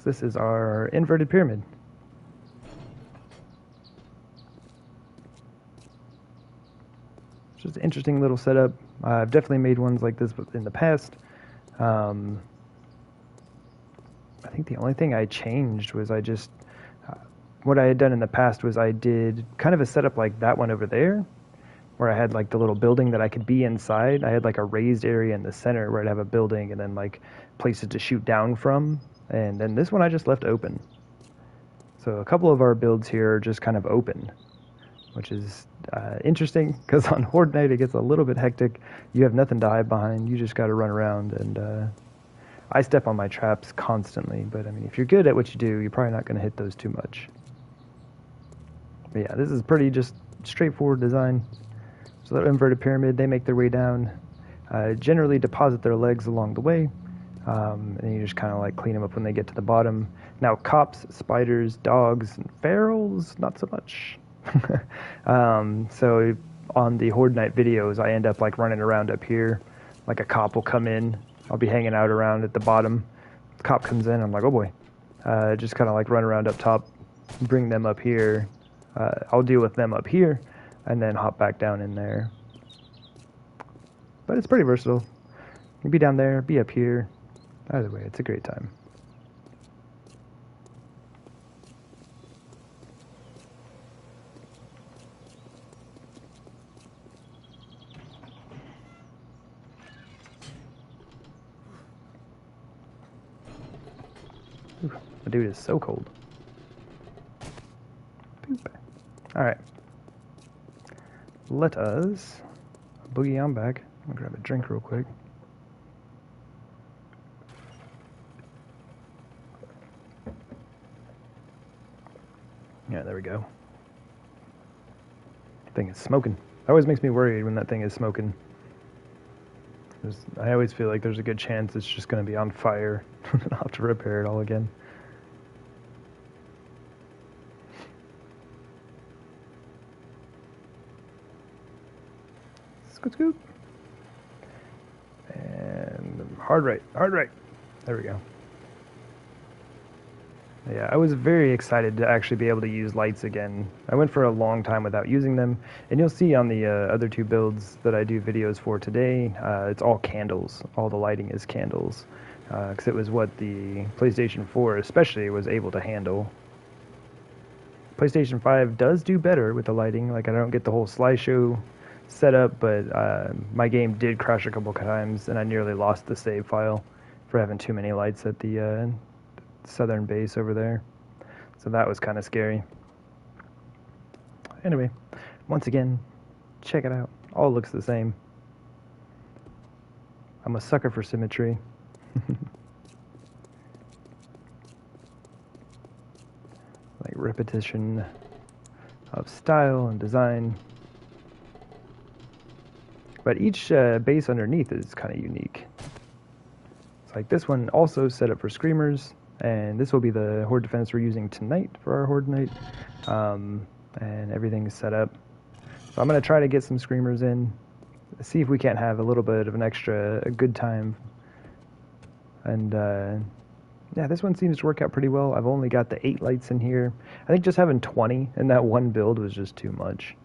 This is our inverted pyramid. It's just an interesting little setup. I've definitely made ones like this in the past. I think the only thing I changed was what I had done in the past was I did kind of a setup like that one over there, where I had like the little building that I could be inside. I had like a raised area in the center where I'd have a building and then like places to shoot down from. And then this one I just left open. So a couple of our builds here are just kind of open, which is interesting because on Horde Night it gets a little bit hectic. You have nothing to hide behind. You just got to run around, and I step on my traps constantly. But I mean, if you're good at what you do, you're probably not going to hit those too much. But yeah, this is pretty just straightforward design. So that inverted pyramid, they make their way down, generally deposit their legs along the way. And you just kind of like clean them up when they get to the bottom. Now cops, spiders, dogs, and ferals, not so much. So on the Horde Night videos, I end up like running around up here. Like a cop will come in. I'll be hanging out around at the bottom. The cop comes in. I'm like, oh boy, just kind of like run around up top, bring them up here. I'll deal with them up here, and then hop back down in there. But it's pretty versatile. You can be down there, be up here. Either way, it's a great time. Ooh, the dude is so cold. Alright. Let us boogie on back. I'm gonna grab a drink real quick. Yeah, there we go. Thing is smoking. It always makes me worried when that thing is smoking. I always feel like there's a good chance it's just going to be on fire. I'll have to repair it all again. Scoot, scoot. And hard right, hard right. There we go. Yeah, I was very excited to actually be able to use lights again. I went for a long time without using them, and you'll see on the other two builds that I do videos for today, it's all candles. All the lighting is candles, because it was what the PlayStation 4 especially was able to handle. PlayStation 5 does do better with the lighting. Like, I don't get the whole slideshow setup, but my game did crash a couple times, and I nearly lost the save file for having too many lights at the southern base over there. So that was kind of scary. Anyway, once again, check it out. All looks the same. I'm a sucker for symmetry. Like repetition of style and design. But each base underneath is kind of unique. It's like this one also set up for screamers. And this will be the horde defense we're using tonight for our horde night. And everything is set up. So I'm going to try to get some screamers in. See if we can't have a little bit of an a good time. And yeah, this one seems to work out pretty well. I've only got the 8 lights in here. I think just having 20 in that one build was just too much.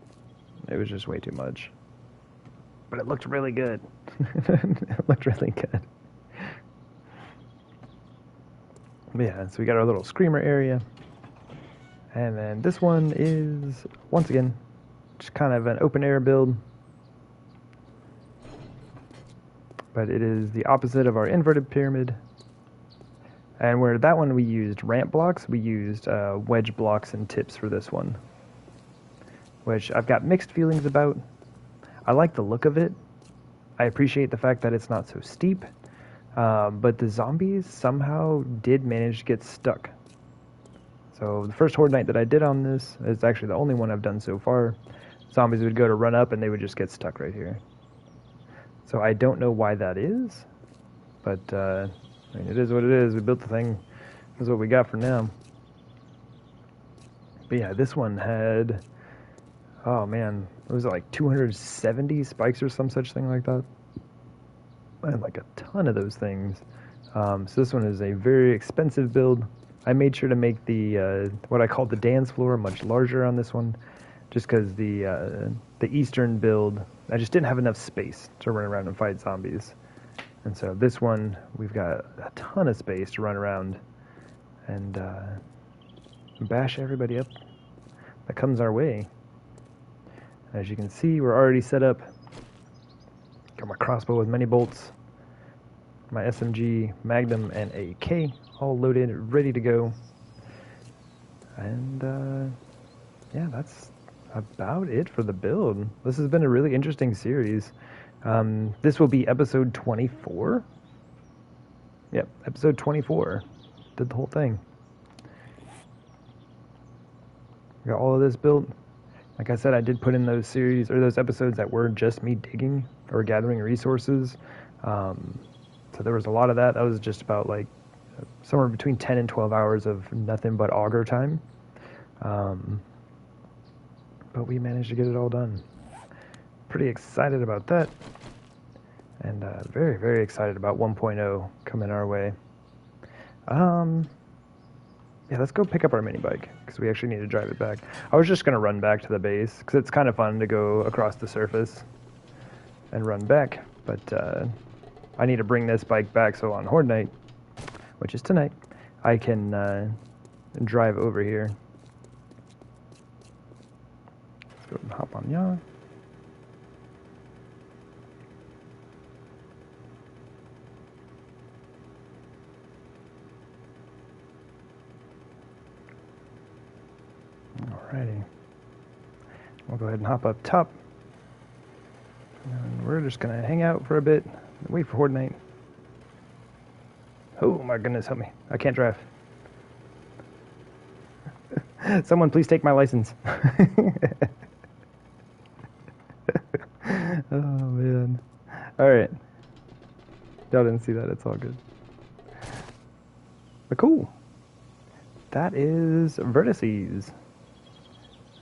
It was just way too much. But it looked really good. It looked really good. But yeah, so we got our little screamer area. And then this one is, once again, just kind of an open air build. But it is the opposite of our inverted pyramid. And where that one we used ramp blocks, we used wedge blocks and tips for this one. Which I've got mixed feelings about. I like the look of it. I appreciate the fact that it's not so steep. But the zombies somehow did manage to get stuck. So the first horde night that I did on this is actually the only one I've done so far. Zombies would go to run up and they would just get stuck right here. So I don't know why that is, but I mean, it is what it is. We built the thing. This is what we got for now. But yeah, this one had, oh man, it was like 270 spikes or some such thing like that. I had like a ton of those things. So this one is a very expensive build. I made sure to make the what I call the dance floor much larger on this one, just because the eastern build, I just didn't have enough space to run around and fight zombies. And so this one, we've got a ton of space to run around and bash everybody up that comes our way. As you can see, we're already set up. Got my crossbow with many bolts, my SMG, Magnum, and AK all loaded, ready to go. And yeah, that's about it for the build. This has been a really interesting series. This will be episode 24. Yep, episode 24. Did the whole thing. Got all of this built. Like I said, I did put in those series or those episodes that were just me digging or gathering resources. So there was a lot of that. That was just about like somewhere between 10 and 12 hours of nothing but auger time. But we managed to get it all done. Pretty excited about that. And very, very excited about 1.0 coming our way. Yeah, let's go pick up our mini bike, because we actually need to drive it back. I was just going to run back to the base, because it's kind of fun to go across the surface and run back. But I need to bring this bike back, so on Horde Night, which is tonight, I can drive over here. Let's go and hop on yaw. Alrighty. We'll go ahead and hop up top. And we're just going to hang out for a bit. Wait for Horde Night. Oh my goodness, help me. I can't drive. Someone please take my license. Oh man. Alright. Y'all didn't see that, it's all good. But cool. That is Vertices.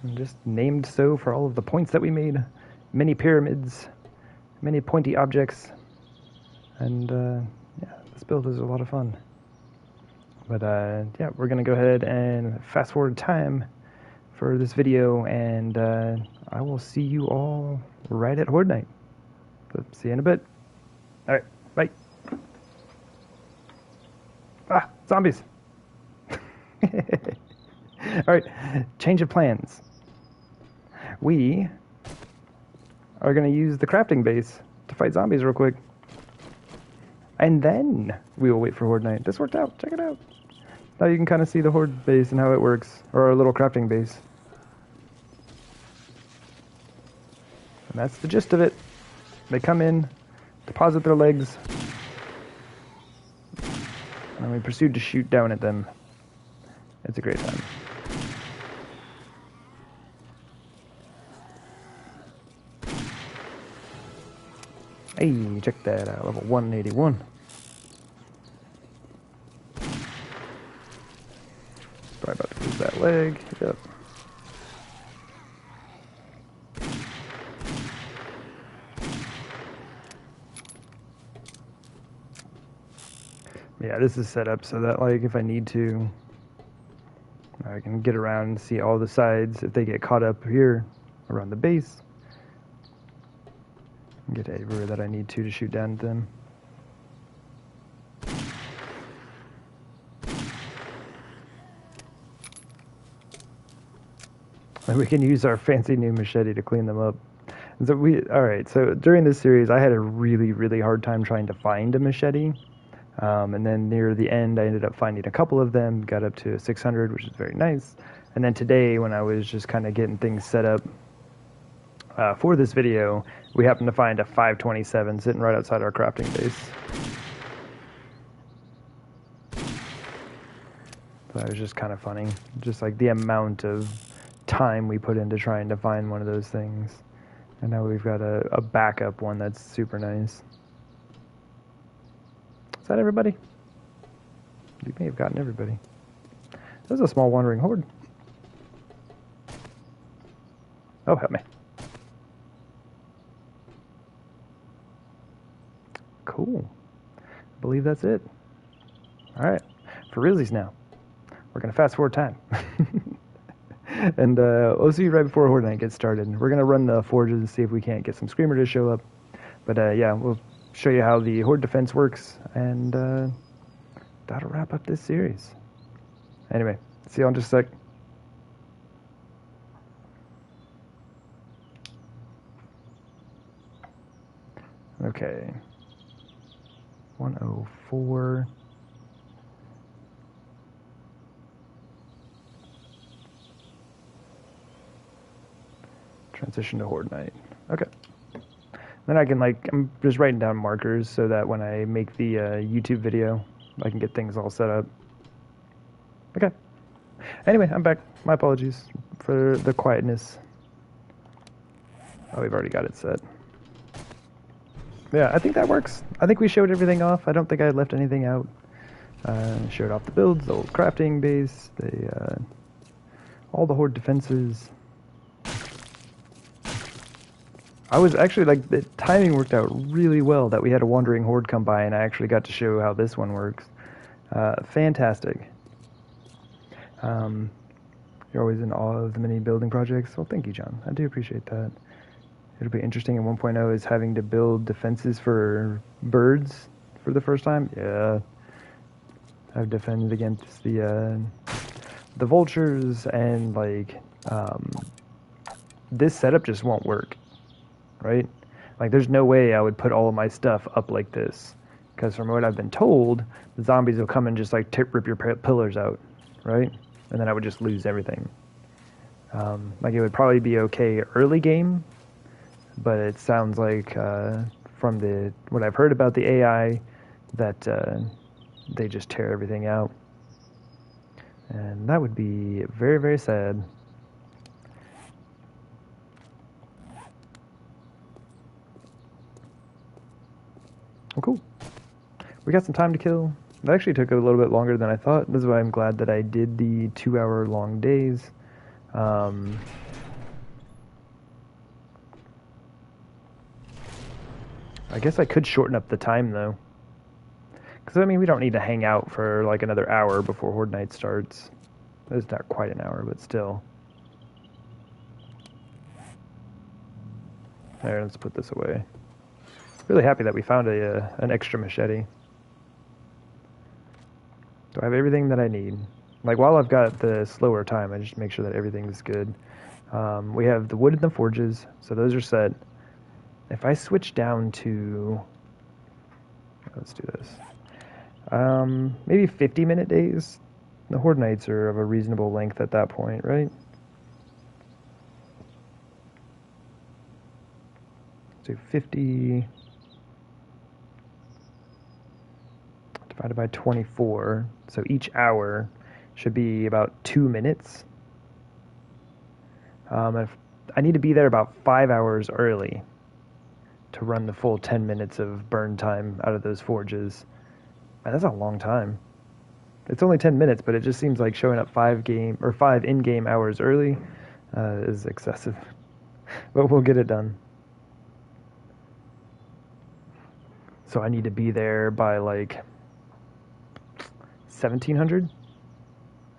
And just named so for all of the points that we made. Many pyramids, many pointy objects. And yeah, this build is a lot of fun. But yeah, we're going to go ahead and fast forward time for this video, and I will see you all right at Horde Night. So, see you in a bit. Alright, bye. Ah, zombies! Alright, change of plans. We are going to use the crafting base to fight zombies real quick. And then we will wait for Horde Night. This worked out. Check it out. Now you can kind of see the Horde base and how it works. Or our little crafting base. And that's the gist of it. They come in, deposit their legs, and we proceed to shoot down at them. It's a great time. Hey, check that out, level 181. Probably about to lose that leg. Yep. Yeah, this is set up so that, like, if I need to, I can get around and see all the sides if they get caught up here around the base. Get everywhere that I need to shoot down at them. And we can use our fancy new machete to clean them up. So alright, so during this series I had a really, really hard time trying to find a machete. And then near the end I ended up finding a couple of them, got up to 600, which is very nice. And then today, when I was just kind of getting things set up for this video, we happened to find a 527 sitting right outside our crafting base. So that was just kind of funny. Just like the amount of time we put into trying to find one of those things. And now we've got a backup one that's super nice. Is that everybody? We may have gotten everybody. There's a small wandering horde. Oh, help me. Cool. I believe that's it. Alright. For realsies now. We're going to fast forward time. And we'll see you right before Horde Night gets started. We're going to run the forges and see if we can't get some Screamer to show up. But yeah, we'll show you how the Horde defense works. And that'll wrap up this series. Anyway, see you in just a sec. Okay. 104. Transition to Horde Night. Okay. Then I can, like, I'm just writing down markers so that when I make the YouTube video, I can get things all set up. Okay. Anyway, I'm back. My apologies for the quietness. Oh, we've already got it set. Yeah, I think that works. I think we showed everything off. I don't think I left anything out. Showed off the builds, the old crafting base, all the Horde defenses. I was actually, like, the timing worked out really well that we had a wandering horde come by, and I actually got to show how this one works. Fantastic. You're always in awe of the many building projects. Well, thank you, John. I do appreciate that. It'll be interesting in 1.0 is having to build defenses for birds for the first time. Yeah. I've defended against the vultures, and like this setup just won't work, right? Like there's no way I would put all of my stuff up like this, because from what I've been told, the zombies will come and just like rip your pillars out, right? And then I would just lose everything. Like it would probably be okay early game, but it sounds like from what I've heard about the AI that they just tear everything out, and that would be very, very sad. Well, cool. We got some time to kill. That actually took a little bit longer than I thought. This is why I'm glad that I did the 2-hour long days. I guess I could shorten up the time though. Because I mean, we don't need to hang out for like another hour before Horde Night starts. It's not quite an hour, but still. Alright, let's put this away. Really happy that we found an extra machete. Do I have everything that I need? Like, while I've got the slower time, I just make sure that everything's good. We have the wood and the forges, so those are set. If I switch down to... Let's do this. Maybe 50-minute days. The Horde Nights are of a reasonable length at that point, right? So 50 divided by 24. So each hour should be about 2 minutes. If I need to be there about 5 hours early to run the full 10 minutes of burn time out of those forges. Man, that's a long time. It's only 10 minutes, but it just seems like showing up 5 in-game hours early is excessive. But we'll get it done. So I need to be there by like 1700, and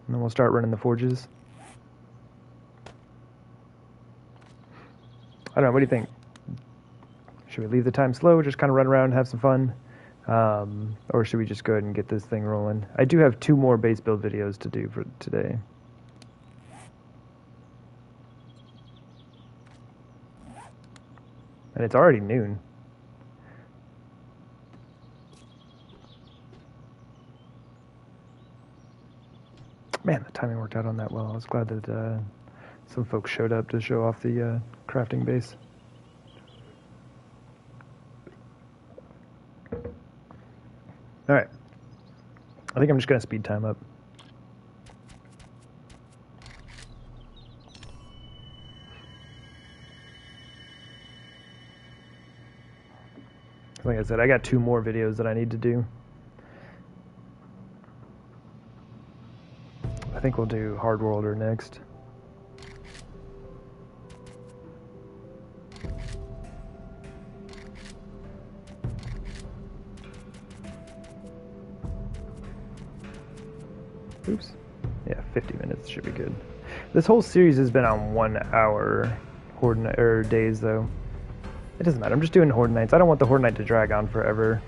then we'll start running the forges. I don't know, what do you think? Should we leave the time slow, just kind of run around and have some fun? Or should we just go ahead and get this thing rolling? I do have 2 more base build videos to do for today. And it's already noon. Man, the timing worked out on that well. I was glad that some folks showed up to show off the crafting base. Alright. I think I'm just going to speed time up. Like I said, I got 2 more videos that I need to do. I think we'll do Hard Worlder next. Oops. Yeah, 50 minutes should be good. This whole series has been on 1 hour days, though. It doesn't matter. I'm just doing Horde Nights. I don't want the Horde Night to drag on forever.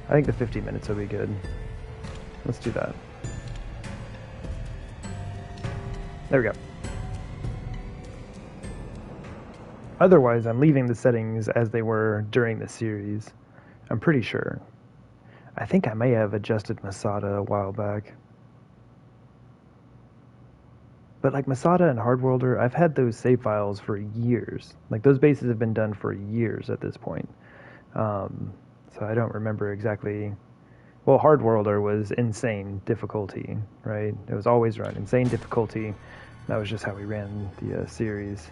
I think the 50 minutes will be good. Let's do that. There we go. Otherwise, I'm leaving the settings as they were during the series. I'm pretty sure. I think I may have adjusted Masada a while back. But like Masada and Hardworlder, I've had those save files for years. Like those bases have been done for years at this point. So I don't remember exactly. Well, Hardworlder was insane difficulty, right? It was always run insane difficulty. That was just how we ran the series.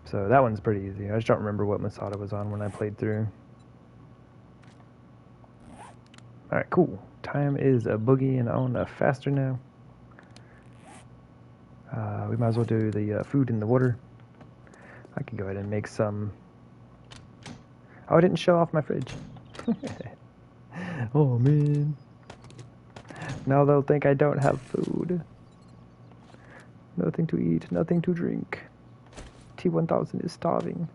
So that one's pretty easy. I just don't remember what Masada was on when I played through. Alright, cool. Time is a boogie and on faster now. We might as well do the food in the water. I can go ahead and make some... Oh, I didn't show off my fridge. Oh, man. Now they'll think I don't have food. Nothing to eat, nothing to drink. T-1000 is starving.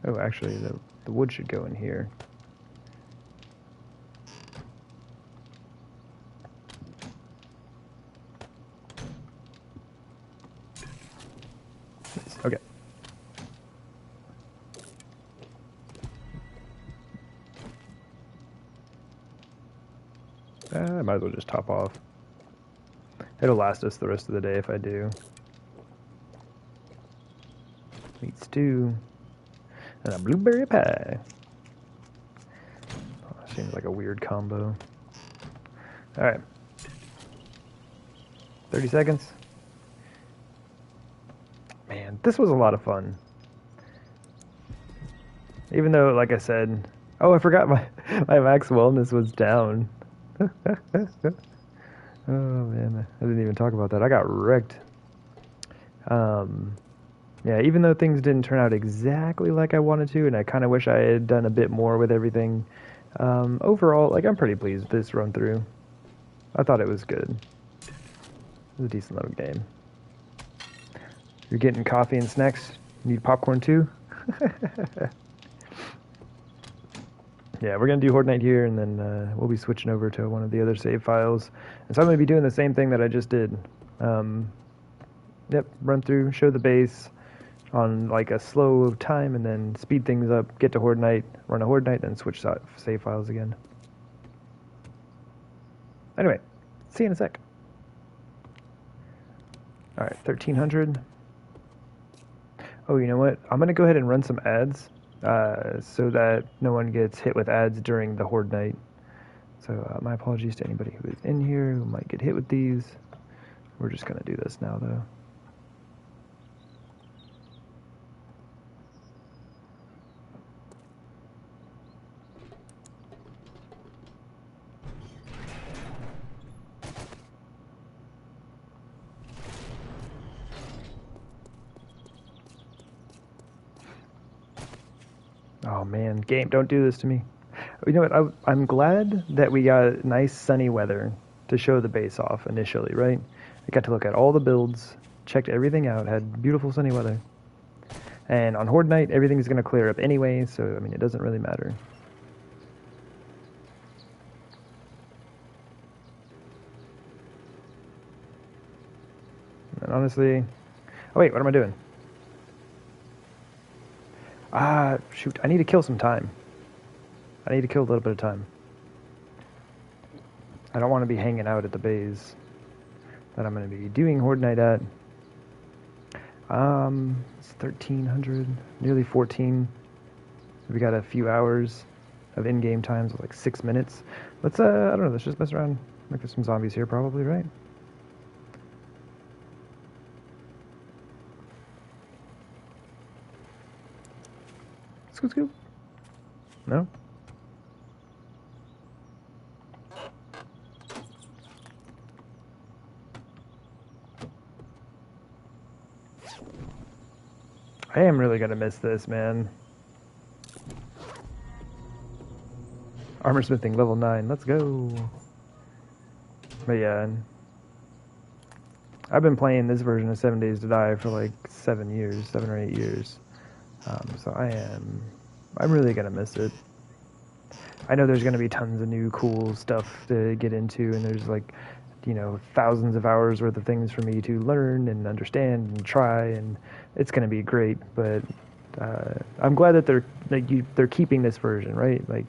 Oh, actually, the wood should go in here. Okay. I might as well just top off. It'll last us the rest of the day if I do. Meat stew. And a blueberry pie. Oh, seems like a weird combo. Alright. 30 seconds. Man, this was a lot of fun. Even though, like I said... Oh, I forgot my max wellness was down. Oh, man. I didn't even talk about that. I got wrecked. Yeah, even though things didn't turn out exactly like I wanted to, and I kind of wish I had done a bit more with everything, overall, like, I'm pretty pleased with this run through. I thought it was good. It was a decent little game. You're getting coffee and snacks? You need popcorn too? Yeah, we're going to do Horde Night here, and then we'll be switching over to one of the other save files. And so I'm going to be doing the same thing that I just did. Yep, run through, show the base on like a slow time, and then speed things up, get to Horde Night, run a Horde Night, then switch save files again. Anyway, see you in a sec. Alright, 1300. Oh, you know what? I'm going to go ahead and run some ads. So that no one gets hit with ads during the Horde Night. So my apologies to anybody who is in here who might get hit with these. We're just going to do this now, though. Oh man, game, don't do this to me. You know what, I'm glad that we got nice sunny weather to show the base off initially, right? I got to look at all the builds, checked everything out, had beautiful sunny weather. And on Horde Night, everything's going to clear up anyway, so I mean, it doesn't really matter. And honestly... Oh wait, what am I doing? Shoot, I need to kill some time. I need to kill a little bit of time. I don't want to be hanging out at the base that I'm going to be doing Horde Night at. It's 1300, nearly 14. We got a few hours of in-game times, like 6 minutes. Let's, I don't know, let's just mess around. Like, there's some zombies here probably, right? Scoot, scoot. No? I am really gonna miss this, man. Armor smithing level 9, let's go. But yeah, I've been playing this version of 7 Days to Die for like 7 or 8 years. So I'm really gonna miss it. I know there's gonna be tons of new cool stuff to get into, and there's like, you know, thousands of hours worth of things for me to learn and understand and try, and it's gonna be great. But I'm glad that they're keeping this version, right? Like,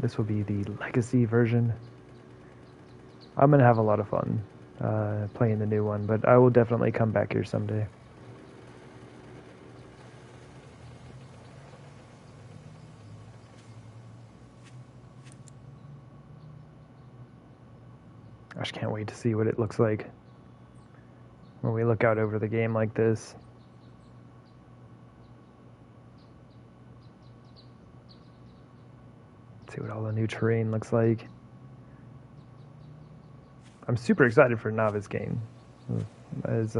this will be the legacy version. I'm gonna have a lot of fun playing the new one, but I will definitely come back here someday. I just can't wait to see what it looks like when we look out over the game like this. See what all the new terrain looks like. I'm super excited for a novice game. as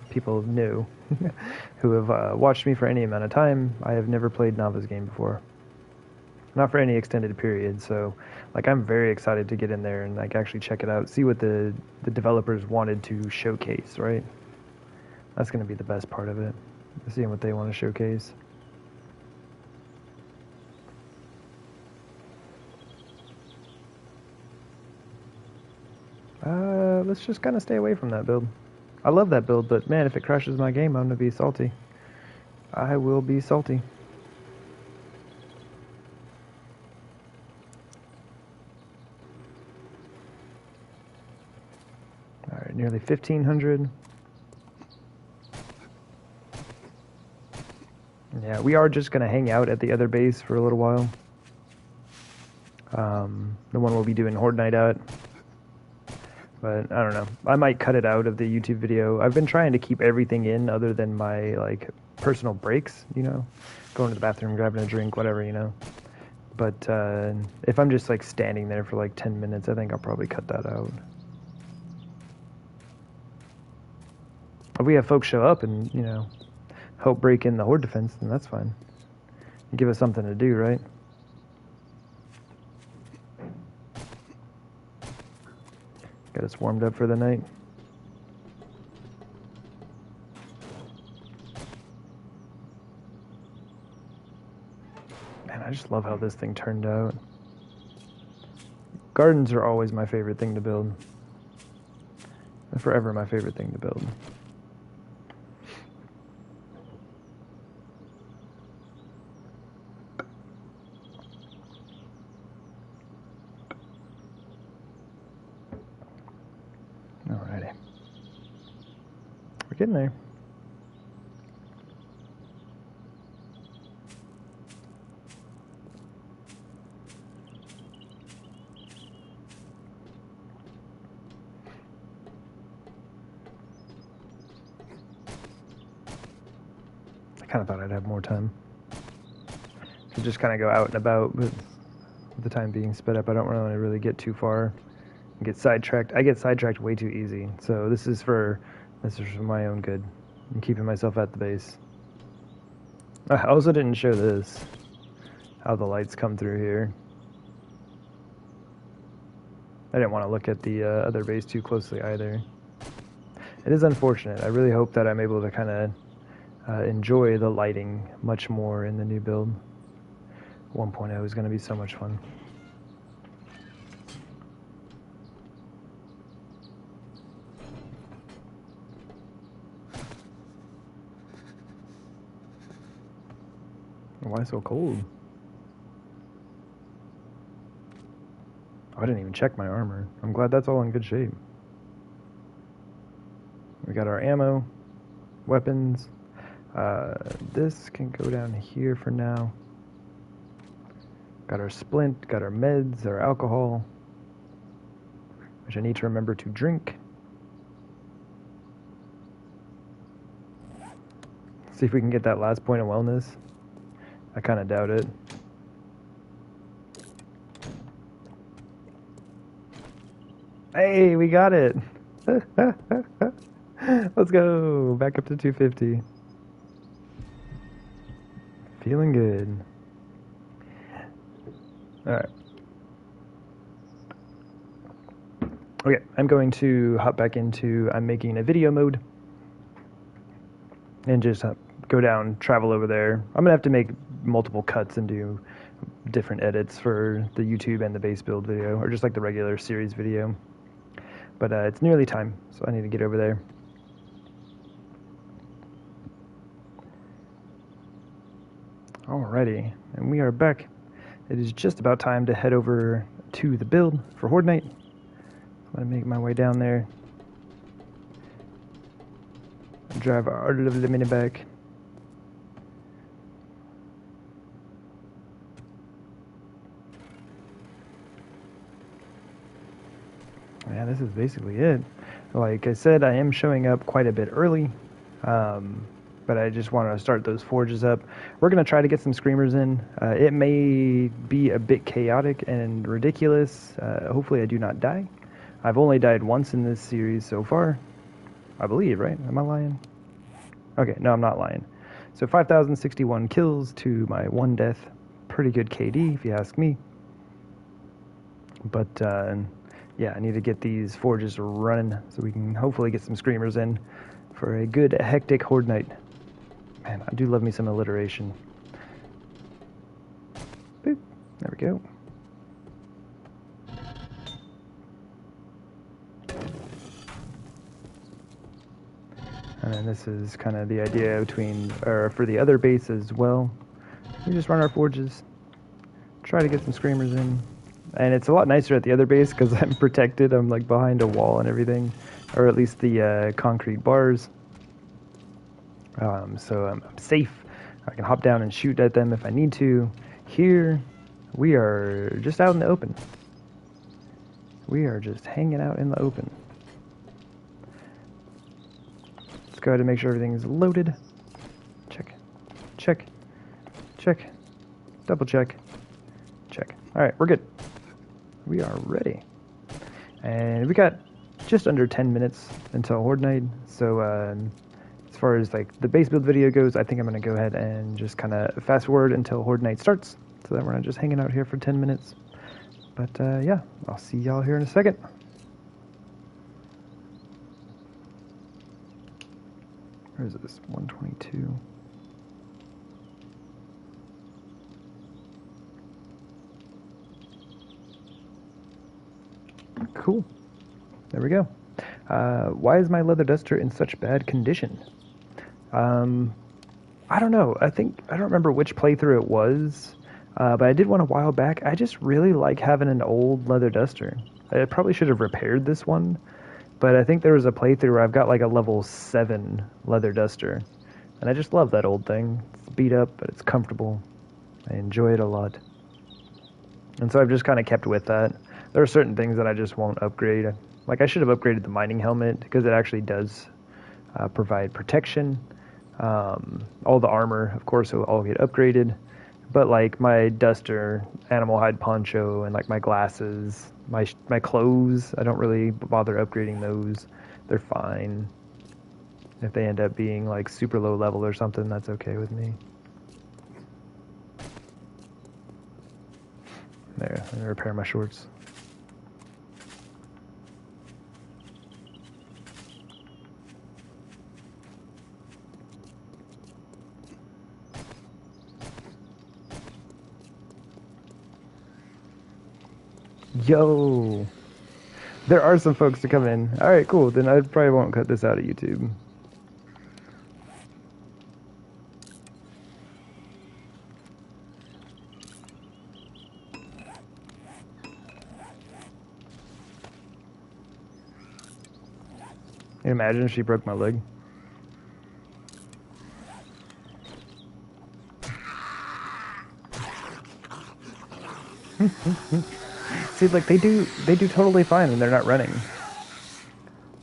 people knew who have watched me for any amount of time. I have never played Nava's game before, not for any extended period. So, like, I'm very excited to get in there and like actually check it out, see what the developers wanted to showcase. Right, that's going to be the best part of it, seeing what they want to showcase. Let's just kind of stay away from that build. I love that build, but man, if it crashes my game, I'm gonna be salty. I will be salty. Alright, nearly 1,500. Yeah, we are just gonna hang out at the other base for a little while. The one we'll be doing Horde Night at. But I don't know. I might cut it out of the YouTube video. I've been trying to keep everything in other than my like personal breaks, you know, going to the bathroom, grabbing a drink, whatever, you know. But if I'm just like standing there for like 10 minutes, I think I'll probably cut that out. If we have folks show up and, you know, help break in the horde defense, then that's fine. Give us something to do, right? Get us warmed up for the night. Man, I just love how this thing turned out. Gardens are always my favorite thing to build. They're forever my favorite thing to build. Alrighty. We're getting there. I kind of thought I'd have more time to just kind of go out and about, but with the time being sped up, I don't really get too far. Get sidetracked. I get sidetracked way too easy. So this is for my own good. I'm keeping myself at the base. I also didn't show this, how the lights come through here. I didn't want to look at the other base too closely either. It is unfortunate. I really hope that I'm able to kind of enjoy the lighting much more in the new build. 1.0 is going to be so much fun. Why so cold? Oh, I didn't even check my armor. I'm glad that's all in good shape. We got our ammo, weapons. This can go down here for now. Got our splint, got our meds, our alcohol, which I need to remember to drink. See if we can get that last point of wellness. I kind of doubt it. Hey, we got it! Let's go! Back up to 250. Feeling good. Alright. Okay, I'm going to hop back into I'm making a video mode. And just go down, travel over there. I'm gonna have to make multiple cuts and do different edits for the YouTube and the base build video, or just like the regular series video. But it's nearly time, so I need to get over there. Alrighty, and we are back. It is just about time to head over to the build for Horde Night. I'm gonna make my way down there. Drive our lovely mini back. Yeah, this is basically it. Like I said, I am showing up quite a bit early, but I just want to start those forges up. We're going to try to get some screamers in. It may be a bit chaotic and ridiculous. Hopefully I do not die. I've only died once in this series so far, I believe, right? Am I lying? Okay, no, I'm not lying. So 5,061 kills to my 1 death. Pretty good KD, if you ask me. But, yeah, I need to get these forges running so we can hopefully get some screamers in for a good, hectic horde night. Man, I do love me some alliteration. Boop. There we go. And then this is kind of the idea between, or for the other base as well. We just run our forges, try to get some screamers in. And it's a lot nicer at the other base because I'm protected. I'm like behind a wall and everything, or at least the concrete bars. So I'm safe. I can hop down and shoot at them if I need to. Here, we are just out in the open. We are just hanging out in the open. Let's go ahead and make sure everything's loaded. Check, check, check, double check, check. All right, we're good. We are ready. And we got just under 10 minutes until Horde Night. So as far as like the base build video goes, I think I'm going to go ahead and just kind of fast forward until Horde Night starts, so that we're not just hanging out here for 10 minutes. But yeah, I'll see y'all here in a second. Where is this? 122. Cool. There we go. Why is my leather duster in such bad condition? I don't know. I don't remember which playthrough it was, but I did one a while back. I just really like having an old leather duster. I probably should have repaired this one, but I think there was a playthrough where I've got like a level 7 leather duster, and I just love that old thing. It's beat up, but it's comfortable. I enjoy it a lot. And so I've just kind of kept with that. There are certain things that I just won't upgrade. Like I should have upgraded the mining helmet because it actually does provide protection. All the armor, of course, will all get upgraded. But like my duster, animal hide poncho, and like my glasses, my clothes, I don't really bother upgrading those. They're fine. If they end up being like super low level or something, that's okay with me. There, let me repair my shorts. Yo! There are some folks to come in. Alright, cool. Then I probably won't cut this out of YouTube. Can you imagine if she broke my leg? See, like they do totally fine when they're not running.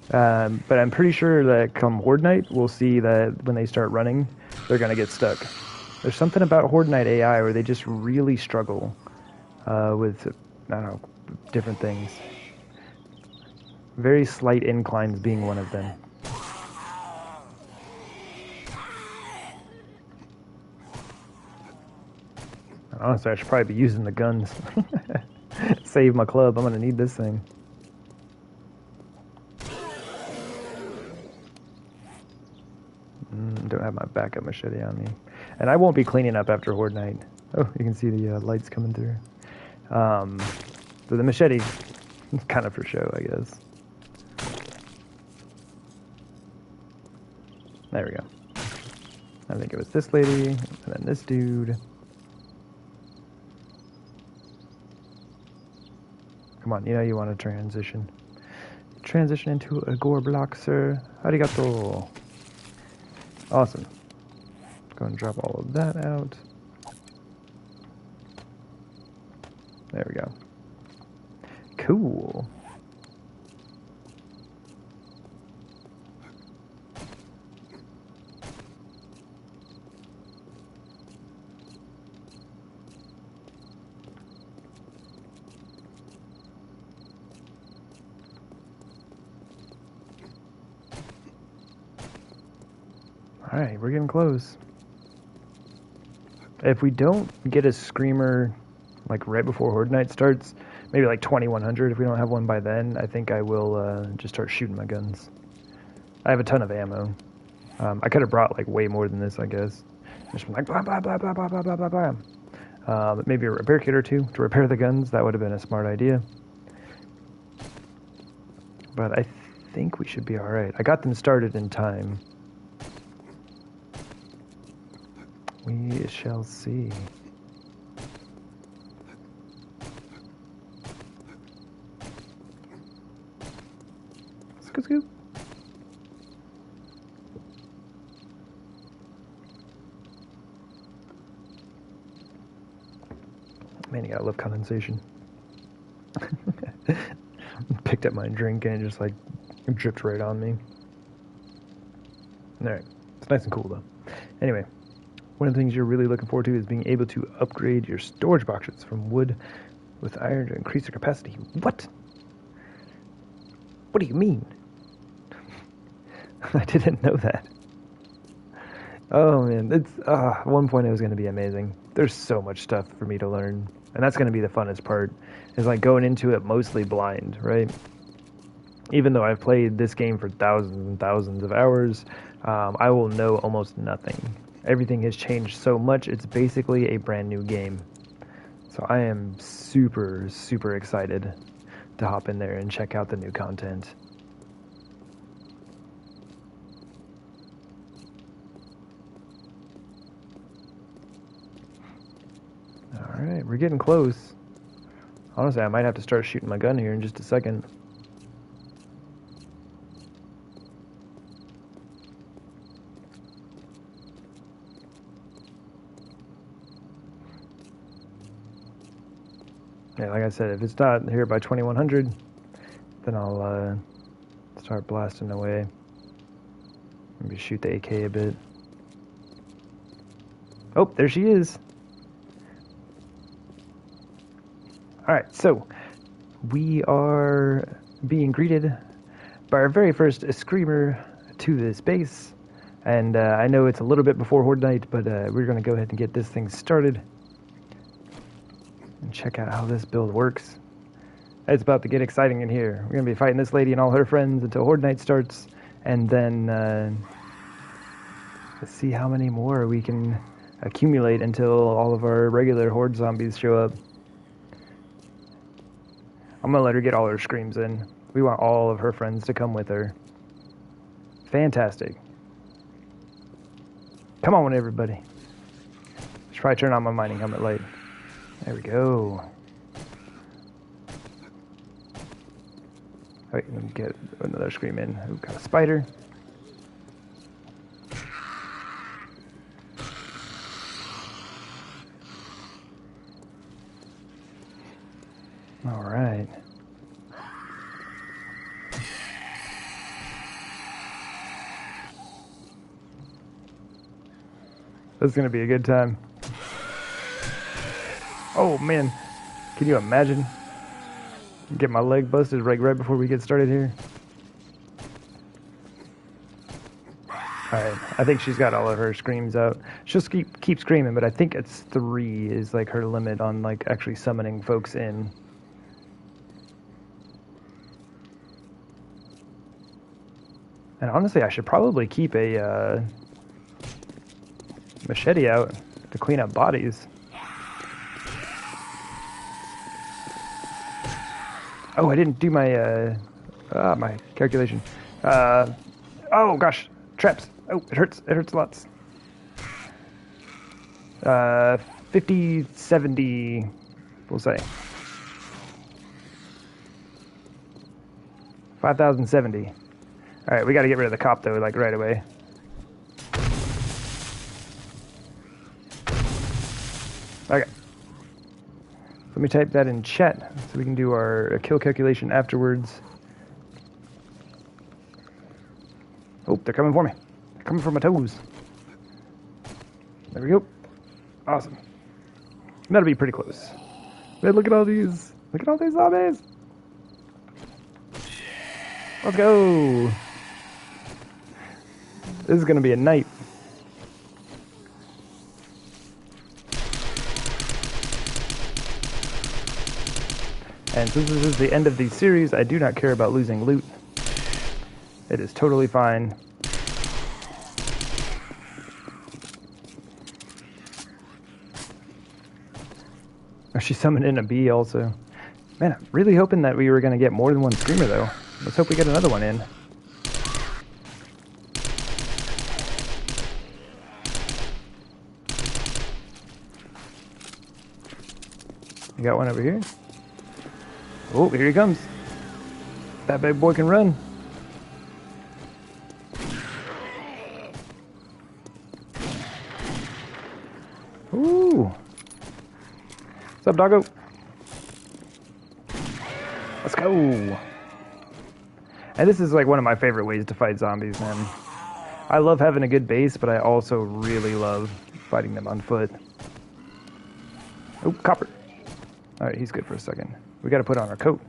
But I'm pretty sure that come Horde Night, we'll see that when they start running, they're gonna get stuck. There's something about Horde Night AI where they just really struggle with, I don't know, different things. Very slight inclines being one of them. Honestly, I should probably be using the guns. Save my club. I'm gonna need this thing. Don't have my backup machete on me. And I won't be cleaning up after Horde Night. Oh, you can see the lights coming through. But the machete, kind of for show, I guess. There we go. I think it was this lady, and then this dude. Come on, you know you want to transition. Transition into a gore block, sir. Arigato. Awesome. Go and drop all of that out. There we go. Cool. Alright, we're getting close. If we don't get a screamer like right before Horde Night starts, maybe like 2100, if we don't have one by then, I think I will just start shooting my guns. I have a ton of ammo. I could have brought like way more than this, I guess. Just like blah blah blah blah blah blah blah blah blah. Maybe a repair kit or two to repair the guns. That would have been a smart idea. But I think we should be all right. I got them started in time. We shall see. Scoop, scoop. Man, you gotta love condensation. Picked up my drink and it just like dripped right on me. Alright, it's nice and cool though. Anyway, one of the things you're really looking forward to is being able to upgrade your storage boxes from wood with iron to increase their capacity. What? What do you mean? I didn't know that. Oh man, it's at one point it was going to be amazing. There's so much stuff for me to learn, and that's going to be the funnest part. Is like going into it mostly blind, right? Even though I've played this game for thousands and thousands of hours, I will know almost nothing. Everything has changed so much; it's basically a brand new game. So I am super, super excited to hop in there and check out the new content. Alright, we're getting close. Honestly, I might have to start shooting my gun here in just a second. Yeah, like I said, if it's not here by 2100, then I'll start blasting away. Maybe shoot the AK a bit. Oh, there she is. Alright, so we are being greeted by our very first screamer to this base. And I know it's a little bit before Horde Night, but we're going to go ahead and get this thing started. And check out how this build works. It's about to get exciting in here. We're going to be fighting this lady and all her friends until Horde Night starts. And then let's see how many more we can accumulate until all of our regular Horde zombies show up. I'm going to let her get all her screams in. We want all of her friends to come with her. Fantastic. Come on, everybody. Should probably turn on my mining helmet light. There we go. Wait, let me get another scream in. Ooh, got a spider. All right. This is going to be a good time. Oh, man. Can you imagine? Get my leg busted right before we get started here. Alright, I think she's got all of her screams out. She'll keep screaming, but I think it's 3 is like her limit on like actually summoning folks in. And honestly, I should probably keep a machete out to clean up bodies. Oh, I didn't do my my calculation. Oh gosh, traps. Oh, it hurts. It hurts lots. 50, 70, we'll say. 5,070. All right, we got to get rid of the cop though, like right away. Okay. Let me type that in chat so we can do our kill calculation afterwards. Oh, they're coming for me. They're coming for my toes. There we go. Awesome. That'll be pretty close. Man, look at all these. Look at all these zombies. Let's go. This is going to be a night. And since this is the end of the series, I do not care about losing loot. It is totally fine. Oh, she summoned in a bee also. Man, I'm really hoping that we were going to get more than one screamer, though. Let's hope we get another one in. You got one over here. Oh, here he comes. That big boy can run. Ooh. What's up, doggo? Let's go. And this is like one of my favorite ways to fight zombies, man. I love having a good base, but I also really love fighting them on foot. Oh, copper. All right, he's good for a second. We got to put on our coat.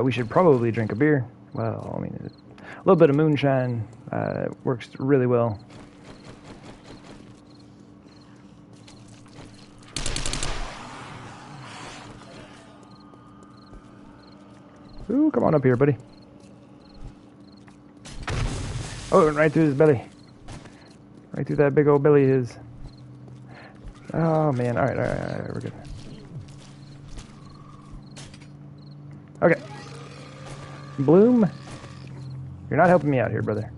We should probably drink a beer. Well, I mean, a little bit of moonshine works really well. Ooh, come on up here, buddy. Oh, and right through his belly. Right through that big old belly of his. Oh, man. All right, we're good. Okay. Bloom, you're not helping me out here, brother.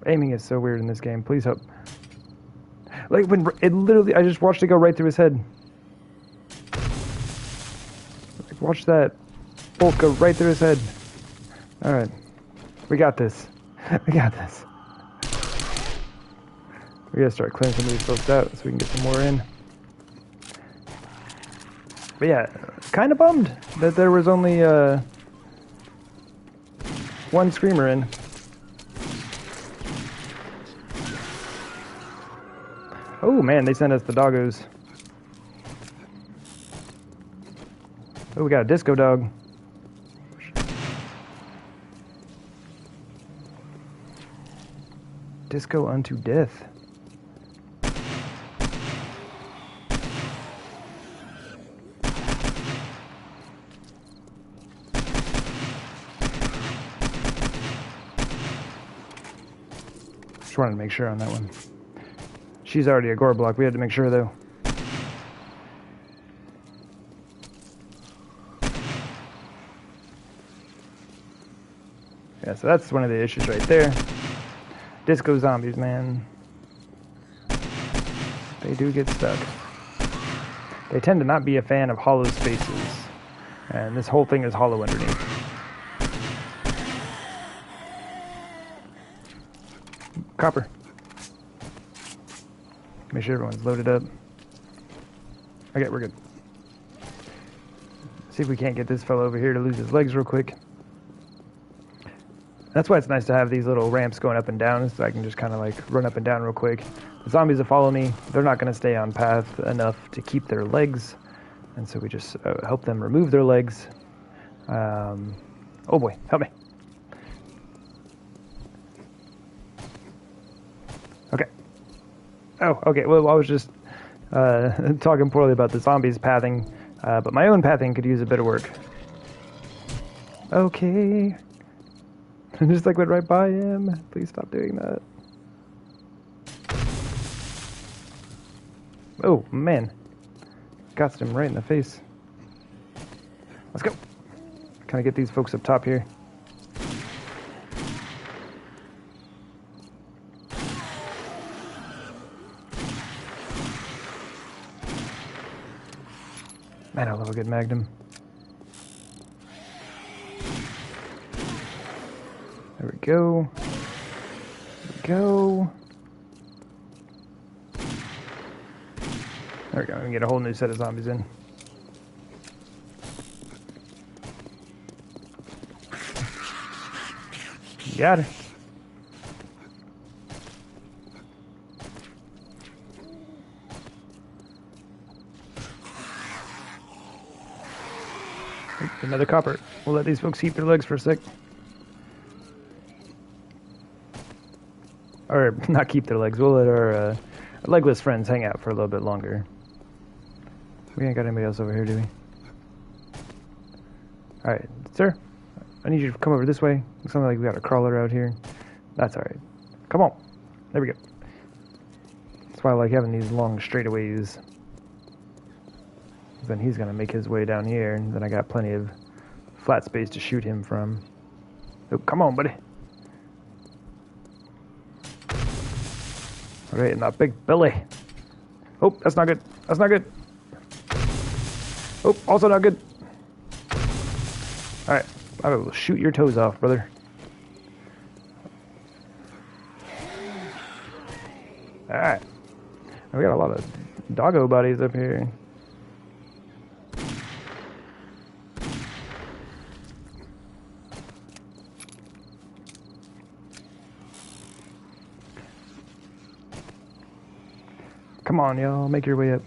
Aiming is so weird in this game. Please help. Like, when it literally, I just watched it go right through his head. Like, watch that bolt go right through his head. Alright. We got this. We got this. We gotta start clearing some of these folks out so we can get some more in. But yeah, kind of bummed that there was only one screamer in. Oh man, they sent us the doggos. Oh, we got a disco dog. Disco unto death. Just wanted to make sure on that one. She's already a gore block. We had to make sure though. Yeah, so that's one of the issues right there. Disco zombies, man. They do get stuck. They tend to not be a fan of hollow spaces. And this whole thing is hollow underneath. Copper. Make sure everyone's loaded up. Okay, we're good. See if we can't get this fellow over here to lose his legs real quick. That's why it's nice to have these little ramps going up and down, so I can just kind of like run up and down real quick. The zombies that follow me, they're not going to stay on path enough to keep their legs, and so we just help them remove their legs. Oh boy, help me. Okay. Oh, okay, well, I was just talking poorly about the zombies pathing, but my own pathing could use a bit of work. Okay. Just like went right by him. Please stop doing that. Oh, man. Got him right in the face. Let's go. Can I get these folks up top here? Man, I love a good magnum. There we go. There we go. There we go. We can get a whole new set of zombies in. You got it. Another copper. We'll let these folks keep their legs for a sec. Or not keep their legs. We'll let our legless friends hang out for a little bit longer. We ain't got anybody else over here, do we? Alright, sir. I need you to come over this way. Looks like we got a crawler out here. That's alright. Come on. There we go. That's why I like having these long straightaways. Then he's gonna make his way down here, and then I got plenty of flat space to shoot him from. Oh, come on, buddy. Alright, in that big belly. Oh, that's not good. That's not good. Oh, also not good. Alright, I will shoot your toes off, brother. Alright. We got a lot of doggo bodies up here. Come on, y'all, make your way up.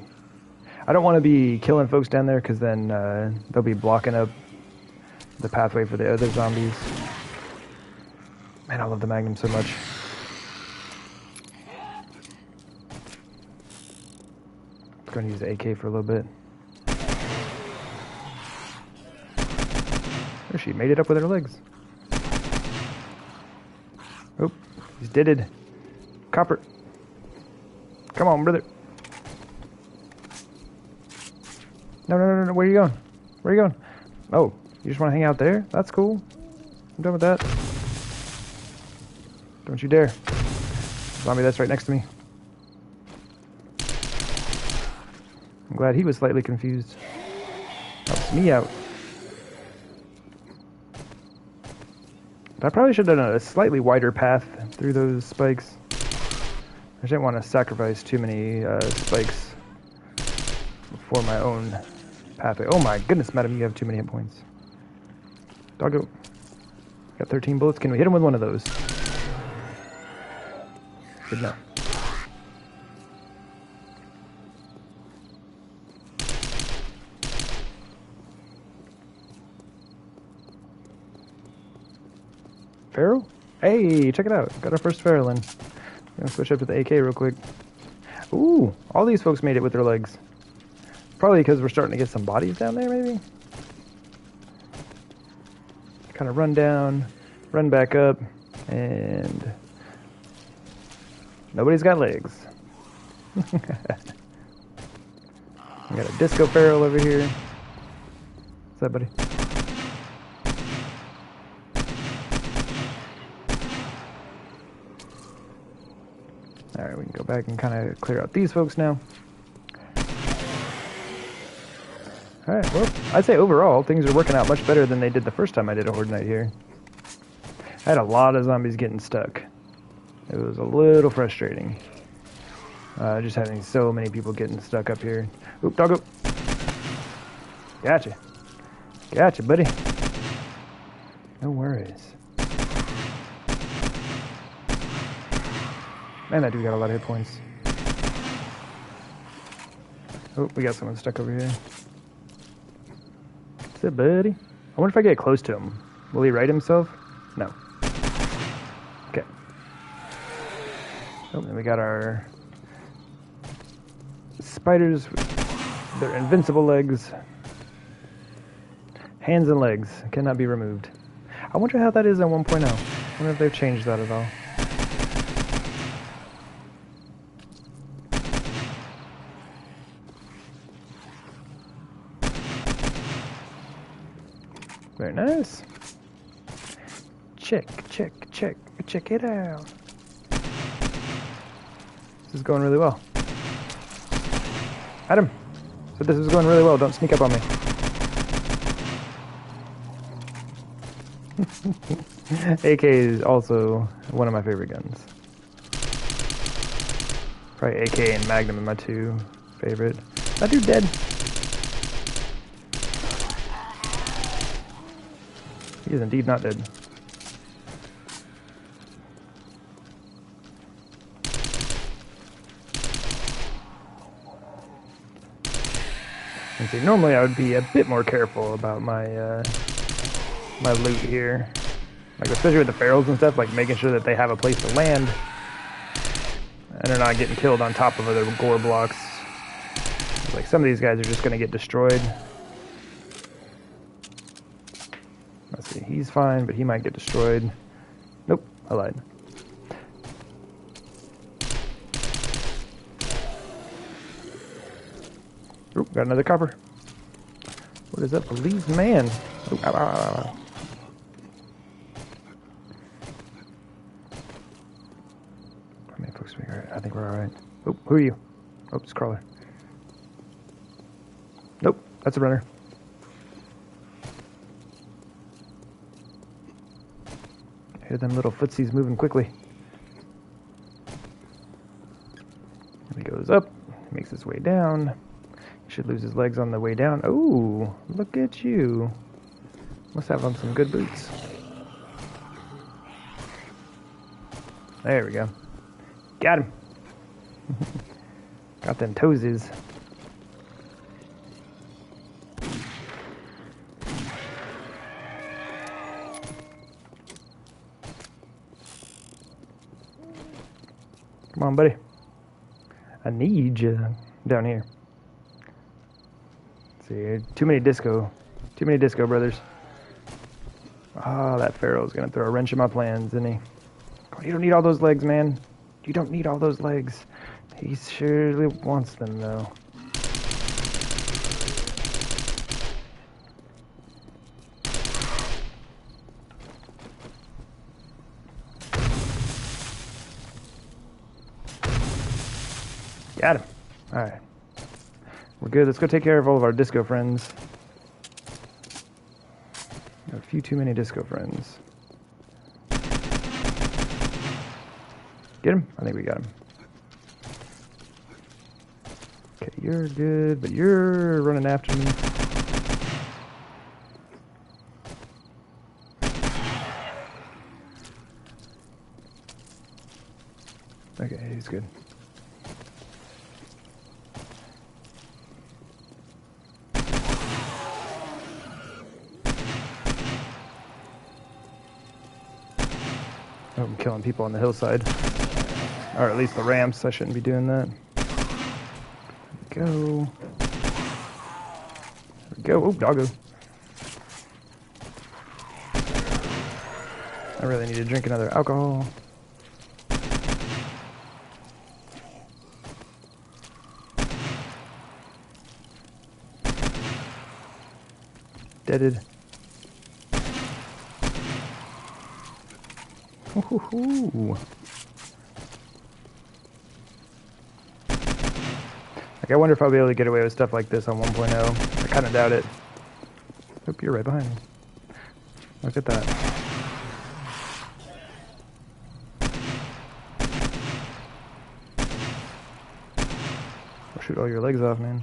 I don't want to be killing folks down there because then they'll be blocking up the pathway for the other zombies. Man, I love the Magnum so much. I'm going to use the AK for a little bit. Oh, she made it up with her legs. Oh, he's deaded. Copper. Come on, brother. No, where are you going? Where are you going? Oh, you just want to hang out there? That's cool. I'm done with that. Don't you dare. Zombie that's right next to me. I'm glad he was slightly confused. Helps me out. I probably should have done a slightly wider path through those spikes. I didn't want to sacrifice too many spikes for my own pathway. Oh my goodness, madam, you have too many hit points. Doggo. Got 13 bullets. Can we hit him with one of those? Good enough. Feral? Hey, check it out. Got our first feral in. I'm gonna switch up to the AK real quick. Ooh, all these folks made it with their legs. Probably because we're starting to get some bodies down there, maybe? Kind of run down, run back up, and nobody's got legs. We got a disco feral over here. What's that, buddy? Alright, we can go back and kind of clear out these folks now. Alright, well, I'd say overall, things are working out much better than they did the first time I did a Horde Night here. I had a lot of zombies getting stuck. It was a little frustrating. Just having so many people getting stuck up here. Oop, doggo. Gotcha. Gotcha, buddy. No worries. Man, that dude got a lot of hit points. Oh, we got someone stuck over here. What's up, buddy? I wonder if I get close to him. Will he right himself? No. Okay. Oh, and we got our spiders with their invincible legs. Hands and legs cannot be removed. I wonder how that is in 1.0. I wonder if they've changed that at all. Very nice. Check it out. This is going really well. Adam, so this is going really well. Don't sneak up on me. AK is also one of my favorite guns. Probably AK and Magnum are my two favorite. That dude dead. He is indeed not dead. And see, normally I would be a bit more careful about my my loot here, like especially with the ferals and stuff, like making sure that they have a place to land and they're not getting killed on top of other gore blocks. Like some of these guys are just gonna get destroyed. Let's see, he's fine, but he might get destroyed. Nope, I lied. Oop, got another copper. What is up, police man? Oop, ow, ow, ow, ow. How many folks do we got? I think we're alright. Oh, who are you? Oh, it's Crawler. Nope, that's a runner. I hear them little footsies moving quickly. He goes up, makes his way down. He should lose his legs on the way down. Oh, look at you. Must have on some good boots. There we go. Got him. Got them toesies. Come on, buddy. I need you down here. Let's see, too many disco brothers. Oh, that Pharaoh's gonna throw a wrench in my plans, isn't he? Oh, you don't need all those legs, man. You don't need all those legs. He surely wants them, though. Got him. Alright. We're good. Let's go take care of all of our disco friends. Got a few too many disco friends. Get him? I think we got him. Okay, you're good, but you're running after me. Okay, he's good. Oh, I'm killing people on the hillside. Or at least the ramps. I shouldn't be doing that. There we go. There we go. Oh, doggo. I really need to drink another alcohol. Deaded. Ooh. Like, I wonder if I'll be able to get away with stuff like this on 1.0. I kind of doubt it. Oop, you're right behind me. Look at that. I'll shoot all your legs off, man.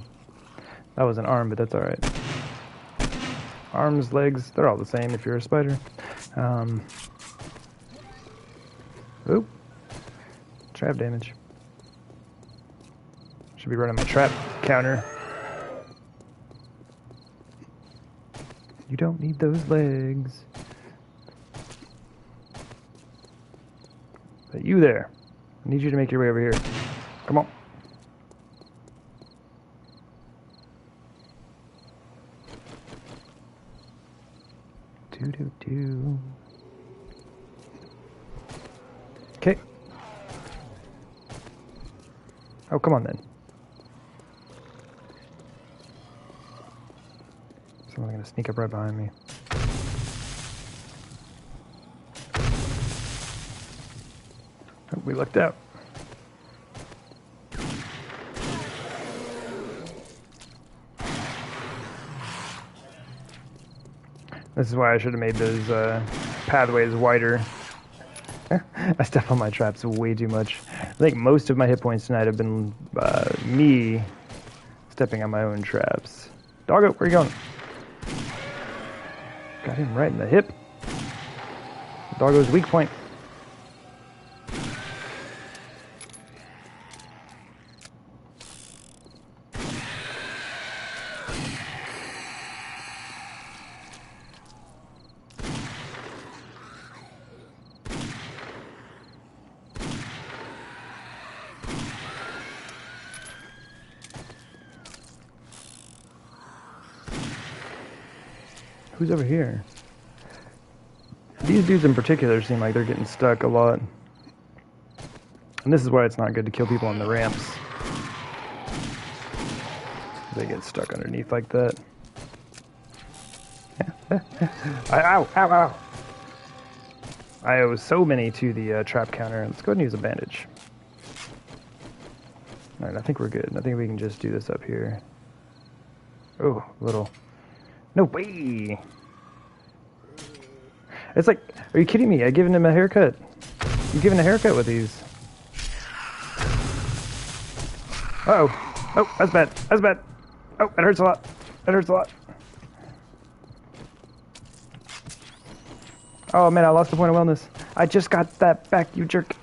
That was an arm, but that's alright. Arms, legs, they're all the same if you're a spider. Oop. Trap damage. Should be running my trap counter. You don't need those legs. But you there. I need you to make your way over here. Come on. Do. Okay. Oh, come on then. Someone's gonna sneak up right behind me. Oh, we lucked out. This is why I should have made those pathways wider. I step on my traps way too much. I think most of my hit points tonight have been me stepping on my own traps. Doggo, where are you going? Got him right in the hip. Doggo's weak point. Who's over here? These dudes in particular seem like they're getting stuck a lot. And this is why it's not good to kill people on the ramps. They get stuck underneath like that. Ow, ow, ow! I owe so many to the trap counter. Let's go ahead and use a bandage. Alright, I think we're good. I think we can just do this up here. Oh, little... No way! It's like, are you kidding me? I given him a haircut. I'm giving a haircut with these. Uh-oh. Oh, that's bad. That's bad. Oh, it hurts a lot. It hurts a lot. Oh man, I lost the point of wellness. I just got that back, you jerk.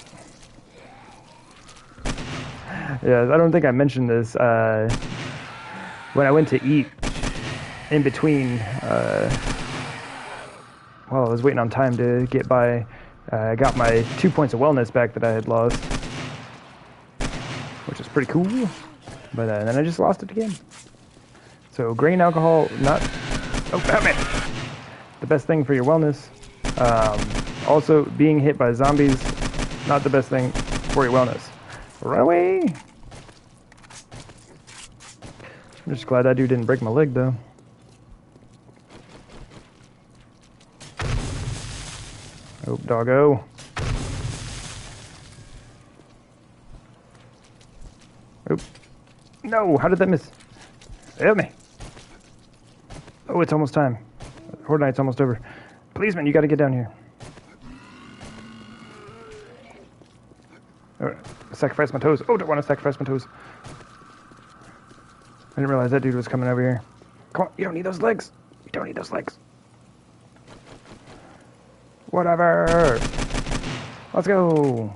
Yeah, I don't think I mentioned this. When I went to eat, in between, while I was waiting on time to get by, I got my 2 points of wellness back that I had lost, which is pretty cool. But then I just lost it again. So grain alcohol, not... Oh, man! The best thing for your wellness. Also, being hit by zombies, not the best thing for your wellness. Run away! I'm just glad that dude didn't break my leg, though. Oh, doggo. Oh. No, how did that miss? Help me. Oh, it's almost time. Horde Night's almost over. Policeman, you gotta get down here. Oh, sacrifice my toes. Oh, don't want to sacrifice my toes. I didn't realize that dude was coming over here. Come on, you don't need those legs. You don't need those legs. Whatever. Let's go.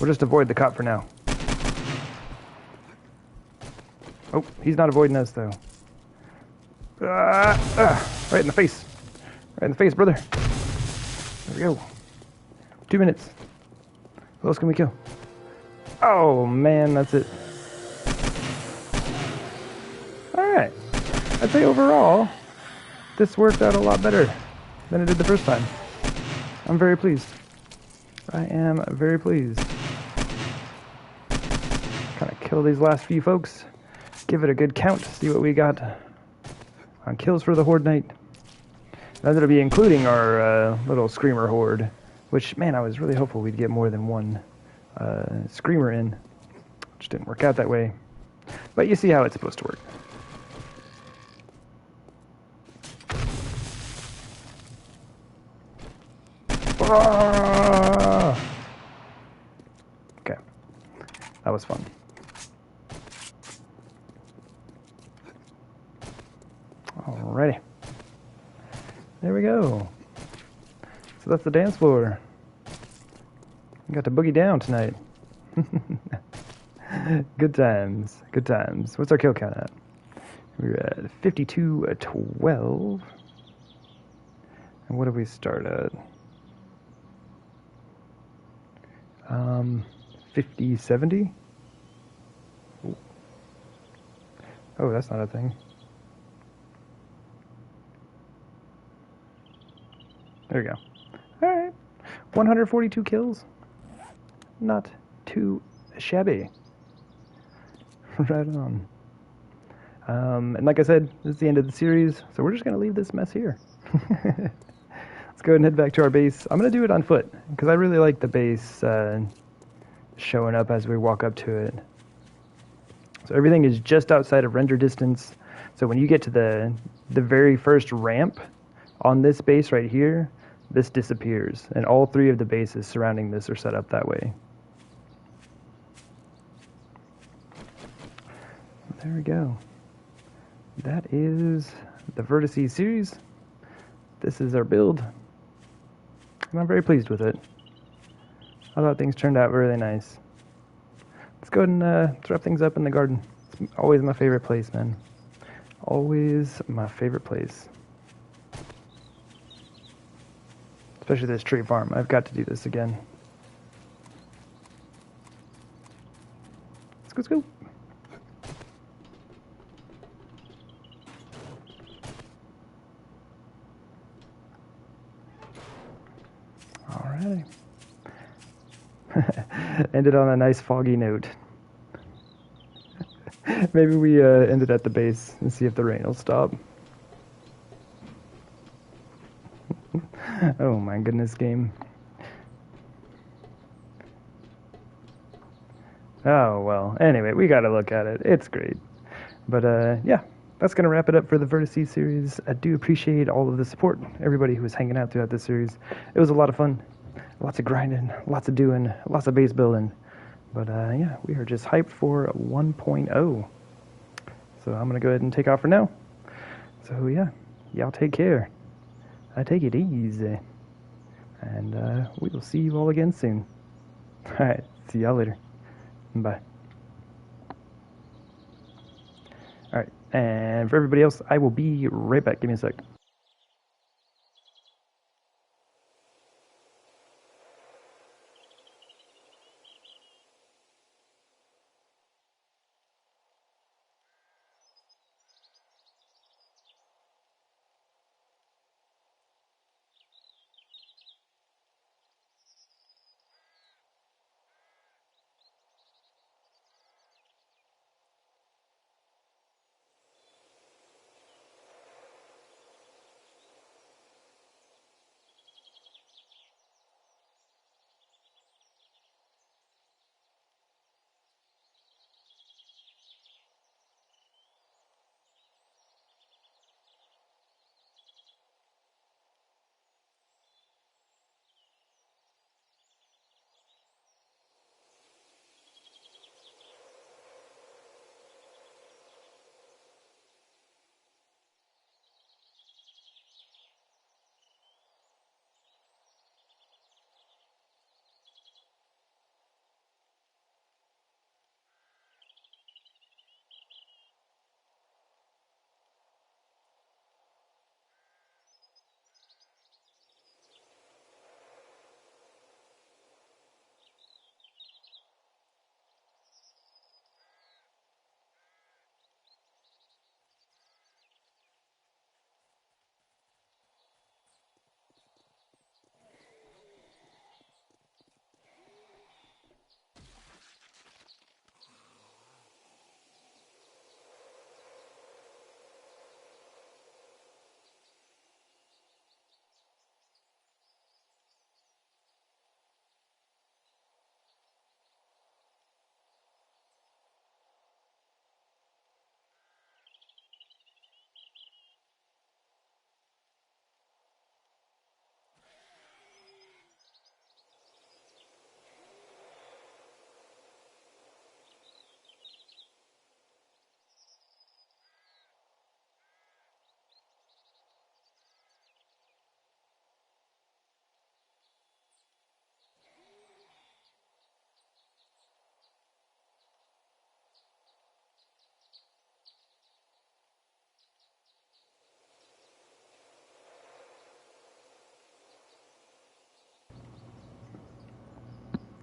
We'll just avoid the cop for now. Oh, he's not avoiding us, though. Right in the face. Right in the face, brother. There we go. 2 minutes. Who else can we kill? Oh, man, that's it. Alright. I'd say overall, this worked out a lot better than it did the first time. I'm very pleased. I am very pleased. Kind of kill these last few folks. Give it a good count. See what we got on kills for the Horde Knight. That'll be including our little Screamer Horde. Which, man, I was really hopeful we'd get more than one Screamer in. Which didn't work out that way. But you see how it's supposed to work. Okay. That was fun. Alrighty. There we go. So that's the dance floor. We got to boogie down tonight. Good times. Good times. What's our kill count at? We're at 52-12. And what did we start at? 50-70? Oh, that's not a thing. There we go. Alright. 142 kills. Not too shabby. Right on. And like I said, this is the end of the series, so we're just going to leave this mess here. Let's go ahead and head back to our base. I'm going to do it on foot, because I really like the base showing up as we walk up to it. So everything is just outside of render distance. So when you get to the very first ramp on this base right here, this disappears. And all 3 of the bases surrounding this are set up that way. There we go. That is the Vertices series. This is our build. And I'm very pleased with it. I thought things turned out really nice. Let's go ahead and wrap things up in the garden. It's always my favorite place, man. Always my favorite place. Especially this tree farm. I've got to do this again. Let's go. Ended on a nice foggy note. Maybe we ended at the base and see if the rain will stop. Oh my goodness, game. Oh, well. Anyway, we gotta look at it. It's great. But, yeah, that's gonna wrap it up for the Vertices series. I do appreciate all of the support, everybody who was hanging out throughout this series. It was a lot of fun. Lots of grinding, lots of doing, lots of base building. But, yeah, we are just hyped for 1.0. So I'm gonna go ahead and take off for now. So, yeah, y'all take care. I take it easy. And, we will see you all again soon. Alright, see y'all later. Bye. Alright, and for everybody else, I will be right back. Give me a sec.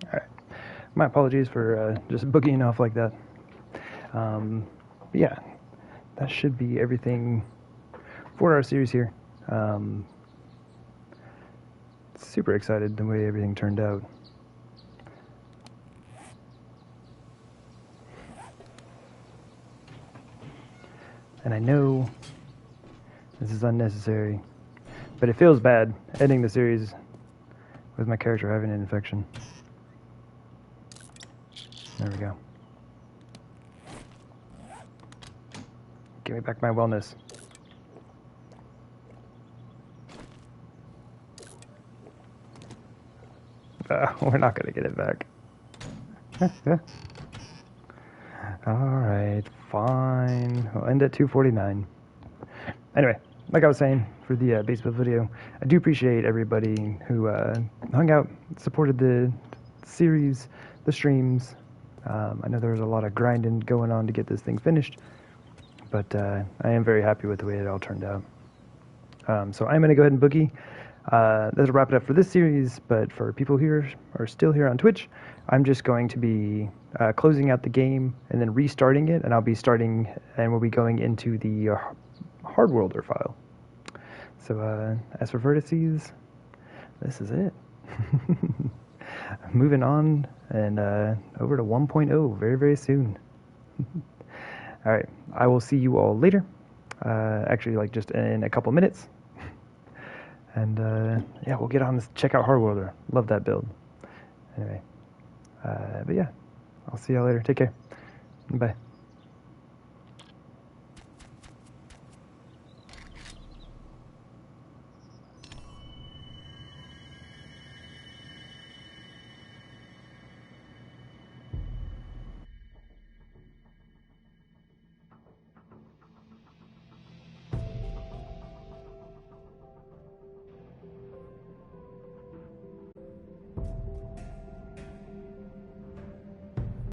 Alright. My apologies for just boogieing off like that. Yeah, that should be everything for our series here. Super excited the way everything turned out. And I know this is unnecessary, but it feels bad ending the series with my character having an infection. There we go. Give me back my wellness. We're not going to get it back. Alright, fine. We'll end at 2:49. Anyway, like I was saying, for the base build video, I do appreciate everybody who hung out, supported the series, the streams. I know there was a lot of grinding going on to get this thing finished, but I am very happy with the way it all turned out. So I'm going to go ahead and boogie. That'll wrap it up for this series, but for people here are still here on Twitch, I'm just going to be closing out the game and then restarting it, and I'll be starting, and we'll be going into the hardworlder file. So as for Vertices, this is it. Moving on and over to 1.0 very, very soon. All right, I will see you all later. Actually, like just in a couple minutes. And yeah, we'll get on this checkout hardware. Love that build. Anyway, but yeah, I'll see y'all later. Take care. Bye.